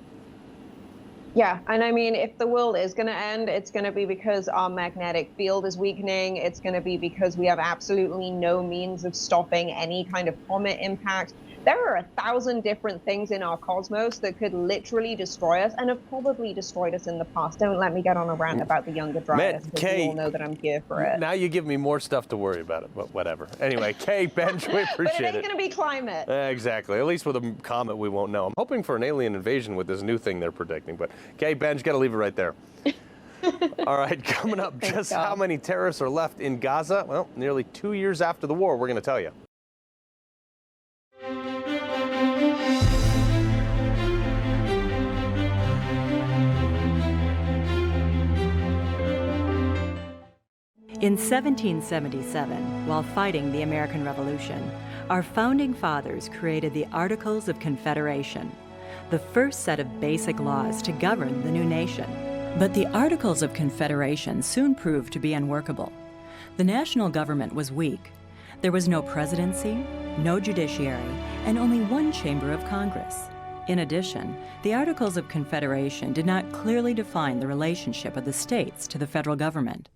S19: Yeah, and I mean, if the world is going to end, it's going to be because our magnetic field is weakening. It's going to be because we have absolutely no means of stopping any kind of comet impact. There are 1,000 different things in our cosmos that could literally destroy us and have probably destroyed us in the past. Don't let me get on a rant about the Younger Dryas, because you all know that I'm here for it.
S2: Now you give me more stuff to worry about, but whatever. Anyway, Kay, Benj, we appreciate it.
S19: But it ain't going to be climate.
S2: Exactly. At least with a comet, we won't know. I'm hoping for an alien invasion with this new thing they're predicting. But, Kay, Benj, got to leave it right there. All right, coming up, just how many terrorists are left in Gaza? Well, nearly 2 years after the war, we're going to tell you.
S10: In 1777, while fighting the American Revolution, our founding fathers created the Articles of Confederation, the first set of basic laws to govern the new nation. But the Articles of Confederation soon proved to be unworkable. The national government was weak. There was no presidency, no judiciary, and only one chamber of Congress. In addition, the Articles of Confederation did not clearly define the relationship of the states to the federal government.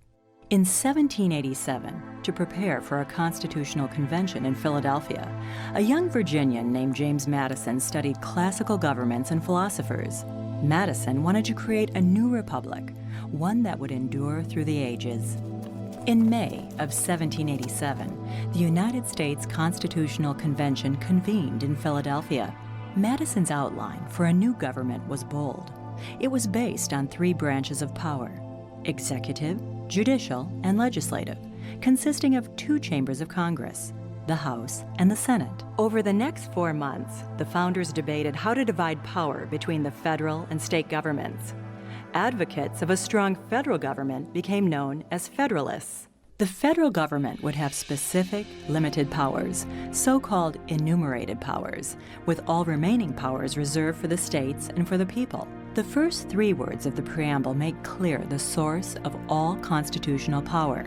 S10: In 1787, to prepare for a constitutional convention in Philadelphia, a young Virginian named James Madison studied classical governments and philosophers. Madison wanted to create a new republic, one that would endure through the ages. In May of 1787, the United States Constitutional Convention convened in Philadelphia. Madison's outline for a new government was bold. It was based on 3 branches of power: executive, judicial, and legislative, consisting of 2 chambers of Congress, the House and the Senate. Over the next 4 months, the founders debated how to divide power between the federal and state governments. Advocates of a strong federal government became known as Federalists. The federal government would have specific, limited powers, so-called enumerated powers, with all remaining powers reserved for the states and for the people. The first 3 words of the preamble make clear the source of all constitutional power.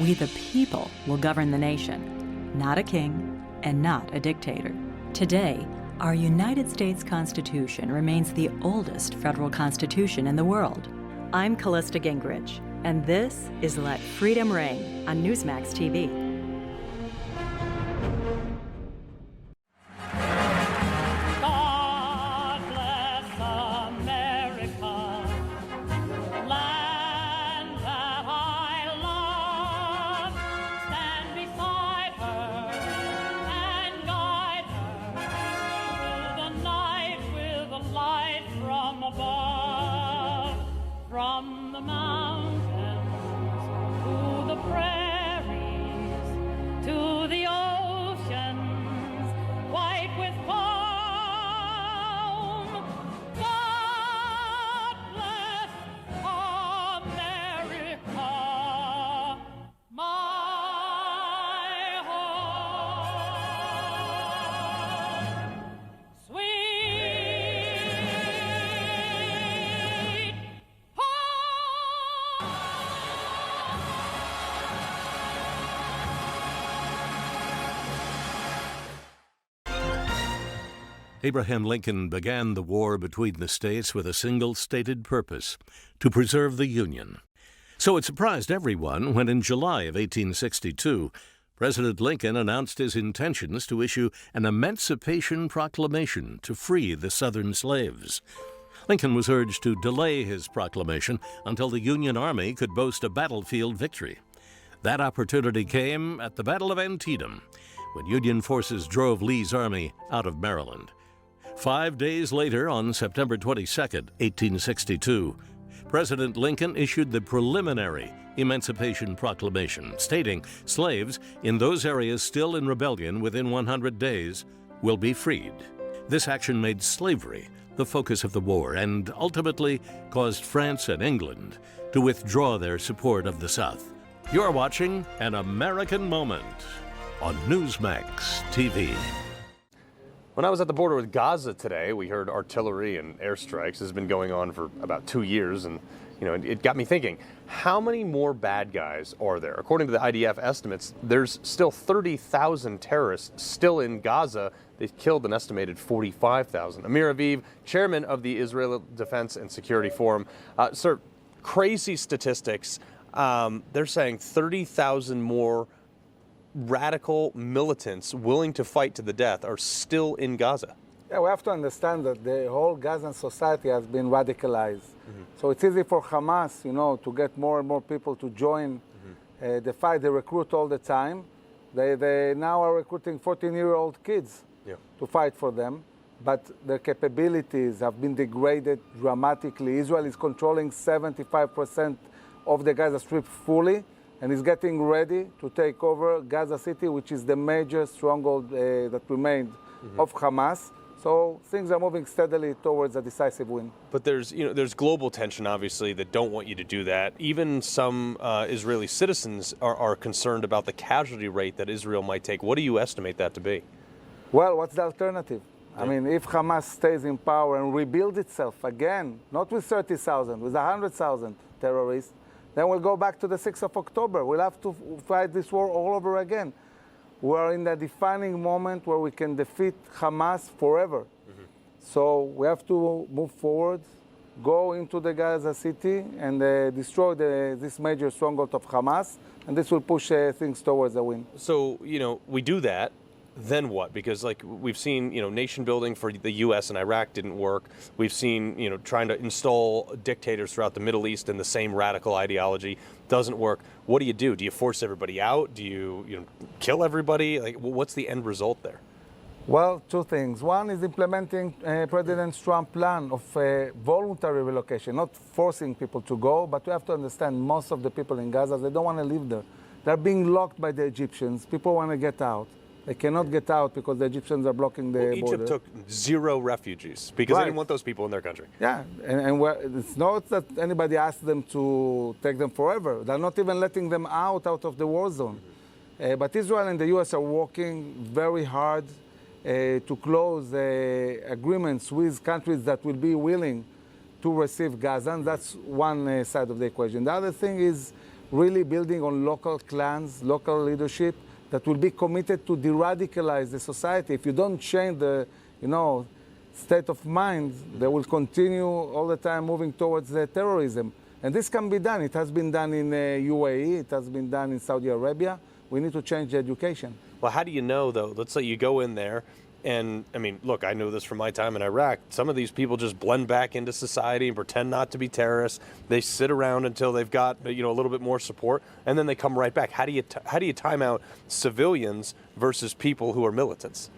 S10: We the people will govern the nation, not a king and not a dictator. Today, our United States Constitution remains the oldest federal constitution in the world. I'm Callista Gingrich, and this is Let Freedom Ring on Newsmax TV.
S21: From the mountains to the prairies to the oceans white with foam. God bless America, my home. Sweet
S5: Abraham Lincoln began the war between the states with a single stated purpose: to preserve the Union. So it surprised everyone when in July of 1862, President Lincoln announced his intentions to issue an Emancipation Proclamation to free the Southern slaves. Lincoln was urged to delay his proclamation until the Union Army could boast a battlefield victory. That opportunity came at the Battle of Antietam, when Union forces drove Lee's army out of Maryland. 5 days later, on September 22, 1862, President Lincoln issued the preliminary Emancipation Proclamation, stating slaves in those areas still in rebellion within 100 days will be freed. This action made slavery the focus of the war and ultimately caused France and England to withdraw their support of the South. You're watching An American Moment on Newsmax TV.
S2: When I was at the border with Gaza today, we heard artillery and airstrikes. This has been going on for about 2 years, and it got me thinking, how many more bad guys are there? According to the IDF estimates, there's still 30,000 terrorists still in Gaza. They've killed an estimated 45,000. Amir Aviv, chairman of the Israel Defense and Security Forum. Sir, crazy statistics. They're saying 30,000 more radical militants willing to fight to the death are still in Gaza.
S22: Yeah, we have to understand that the whole Gazan society has been radicalized. So it's easy for Hamas, to get more and more people to join the fight. They recruit all the time. They now are recruiting 14-year-old kids to fight for them, but their capabilities have been degraded dramatically. Israel is controlling 75% of the Gaza Strip fully, and is getting ready to take over Gaza City, which is the major stronghold that remained of Hamas. So things are moving steadily towards a decisive win.
S2: But there's global tension, obviously, that don't want you to do that. Even some Israeli citizens are concerned about the casualty rate that Israel might take. What do you estimate that to be?
S22: Well, what's the alternative? I mean, if Hamas stays in power and rebuilds itself again, not with 30,000, with 100,000 terrorists, then we'll go back to the 6th of October. We'll have to fight this war all over again. We're in a defining moment where we can defeat Hamas forever. So we have to move forward, go into the Gaza City and destroy this major stronghold of Hamas, and this will push things towards a win.
S2: So, we do that. Then what? Because we've seen, nation building for the U.S. and Iraq didn't work. We've seen, trying to install dictators throughout the Middle East in the same radical ideology doesn't work. What do? Do you force everybody out? Do you, kill everybody? What's the end result there?
S22: Well, two things. One is implementing President Trump's plan of voluntary relocation, not forcing people to go, but we have to understand most of the people in Gaza, they don't want to live there. They're being locked by the Egyptians. People want to get out. They cannot get out because the Egyptians are blocking the border.
S2: Egypt took 0 refugees because they
S22: Right.
S2: didn't want those people in their country.
S22: Yeah, and it's not that anybody asked them to take them forever. They're not even letting them out of the war zone. But Israel and the U.S. are working very hard to close agreements with countries that will be willing to receive Gaza, and that's one side of the equation. The other thing is really building on local clans, local leadership that will be committed to de-radicalize the society. If you don't change the, state of mind, they will continue all the time moving towards terrorism. And this can be done. It has been done in UAE. It has been done in Saudi Arabia. We need to change the education.
S2: Well, how do you know, though? Let's say you go in there, and, I mean, look, I know this from my time in Iraq. Some of these people just blend back into society and pretend not to be terrorists. They sit around until they've got, a little bit more support, and then they come right back. How do you time out civilians versus people who are militants?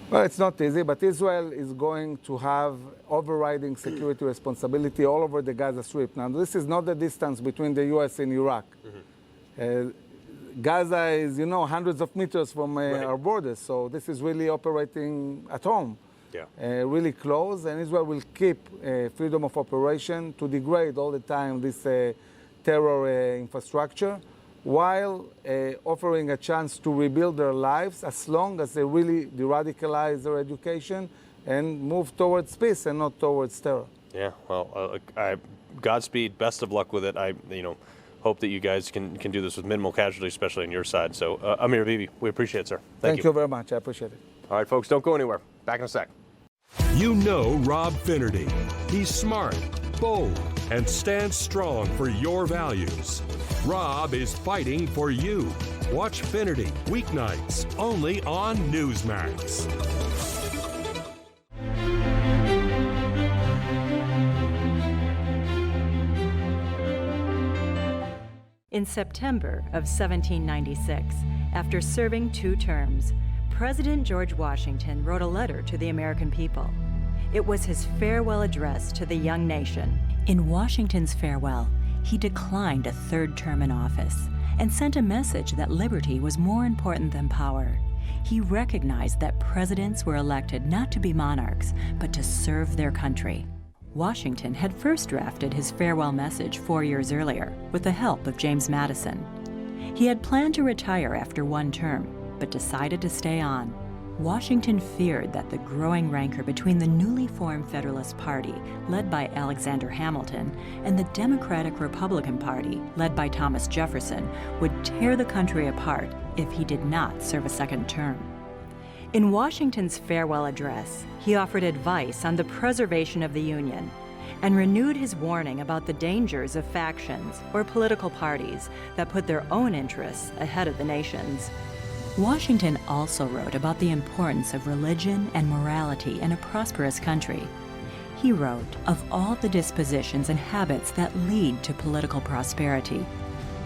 S22: Well, it's not easy, but Israel is going to have overriding security responsibility all over the Gaza Strip. Now, this is not the distance between the U.S. and Iraq. Gaza is, hundreds of meters from our borders, so this is really operating at home, really close, and Israel will keep freedom of operation to degrade all the time this terror infrastructure, while offering a chance to rebuild their lives as long as they really de-radicalize their education and move towards peace and not towards terror.
S2: Yeah, well, Godspeed, best of luck with it. I hope that you guys can do this with minimal casualty, especially on your side. So, Amir Bibi, we appreciate it, sir.
S22: Thank you very much. I appreciate it.
S2: All right, folks, don't go anywhere. Back in a sec.
S9: You know Rob Finnerty. He's smart, bold, and stands strong for your values. Rob is fighting for you. Watch Finnerty weeknights only on Newsmax.
S10: In September of 1796, after serving 2 terms, President George Washington wrote a letter to the American people. It was his farewell address to the young nation. In Washington's farewell, he declined a 3rd term in office and sent a message that liberty was more important than power. He recognized that presidents were elected not to be monarchs, but to serve their country. Washington had first drafted his farewell message 4 years earlier with the help of James Madison. He had planned to retire after 1 term, but decided to stay on. Washington feared that the growing rancor between the newly formed Federalist Party, led by Alexander Hamilton, and the Democratic-Republican Party, led by Thomas Jefferson, would tear the country apart if he did not serve a 2nd term. In Washington's farewell address, he offered advice on the preservation of the Union and renewed his warning about the dangers of factions or political parties that put their own interests ahead of the nation's. Washington also wrote about the importance of religion and morality in a prosperous country. He wrote, "Of all the dispositions and habits that lead to political prosperity,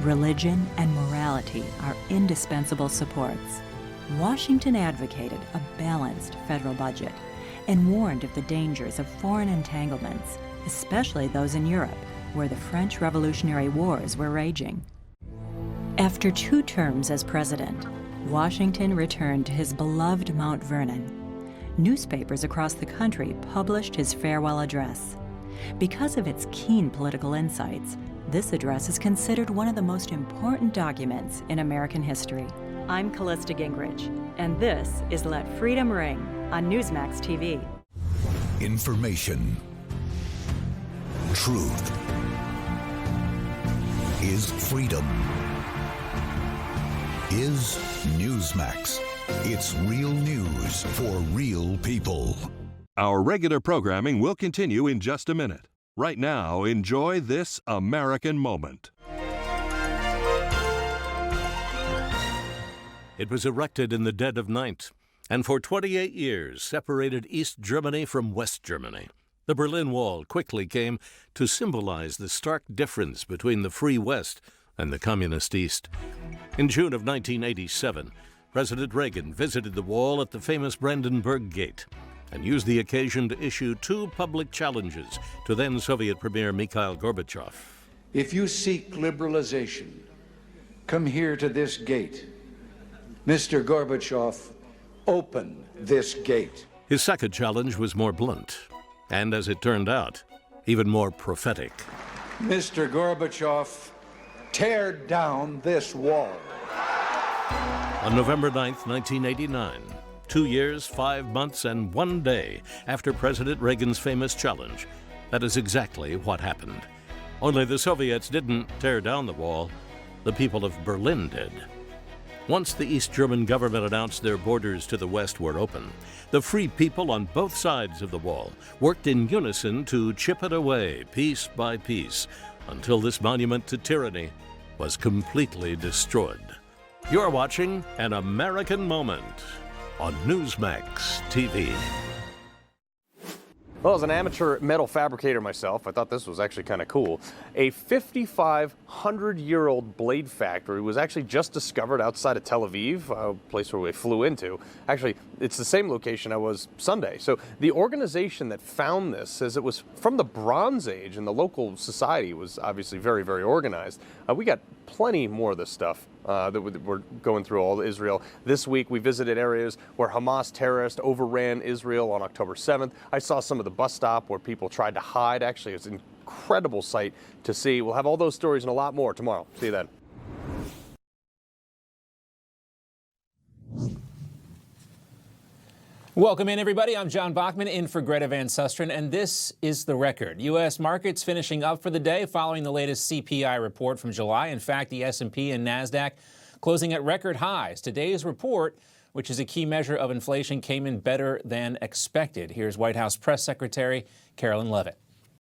S10: religion and morality are indispensable supports." Washington advocated a balanced federal budget and warned of the dangers of foreign entanglements, especially those in Europe, where the French Revolutionary Wars were raging. After 2 terms as president, Washington returned to his beloved Mount Vernon. Newspapers across the country published his farewell address. Because of its keen political insights, this address is considered one of the most important documents in American history. I'm Callista Gingrich, and this is Let Freedom Ring on Newsmax TV.
S4: Information. Truth is freedom. Is Newsmax. It's real news for real people.
S9: Our regular programming will continue in just a minute. Right now, enjoy this American moment.
S5: It was erected in the dead of night, and for 28 years separated East Germany from West Germany. The Berlin Wall quickly came to symbolize the stark difference between the free West and the communist East. In June of 1987, President Reagan visited the wall at the famous Brandenburg Gate and used the occasion to issue 2 public challenges to then-Soviet Premier Mikhail Gorbachev.
S6: If you seek liberalization, come here to this gate. Mr. Gorbachev, open this gate.
S5: His second challenge was more blunt, and as it turned out, even more prophetic.
S6: Mr. Gorbachev, tear down this wall.
S5: On November 9th, 1989, 2 years, 5 months, and 1 day after President Reagan's famous challenge, that is exactly what happened. Only the Soviets didn't tear down the wall, the people of Berlin did. Once the East German government announced their borders to the west were open, the free people on both sides of the wall worked in unison to chip it away piece by piece until this monument to tyranny was completely destroyed. You're watching An American Moment on Newsmax TV.
S2: Well, as an amateur metal fabricator myself, I thought this was actually kind of cool. A 5,500-year-old blade factory was actually just discovered outside of Tel Aviv, a place where we flew into. Actually, it's the same location I was Sunday. So the organization that found this says it was from the Bronze Age, and the local society was obviously very, very organized. We got plenty more of this stuff that we're going through all Israel. This week we visited areas where Hamas terrorists overran Israel on October 7th. I saw some of the bus stop where people tried to hide. Actually, it's an incredible sight to see. We'll have all those stories and a lot more tomorrow. See you then.
S7: Welcome in, everybody. I'm John Bachman in for Greta Van Susteren, and this is The Record. U.S. markets finishing up for the day following the latest CPI report from July. In fact, the S&P and NASDAQ closing at record highs. Today's report, which is a key measure of inflation, came in better than expected. Here's White House Press Secretary Carolyn Leavitt.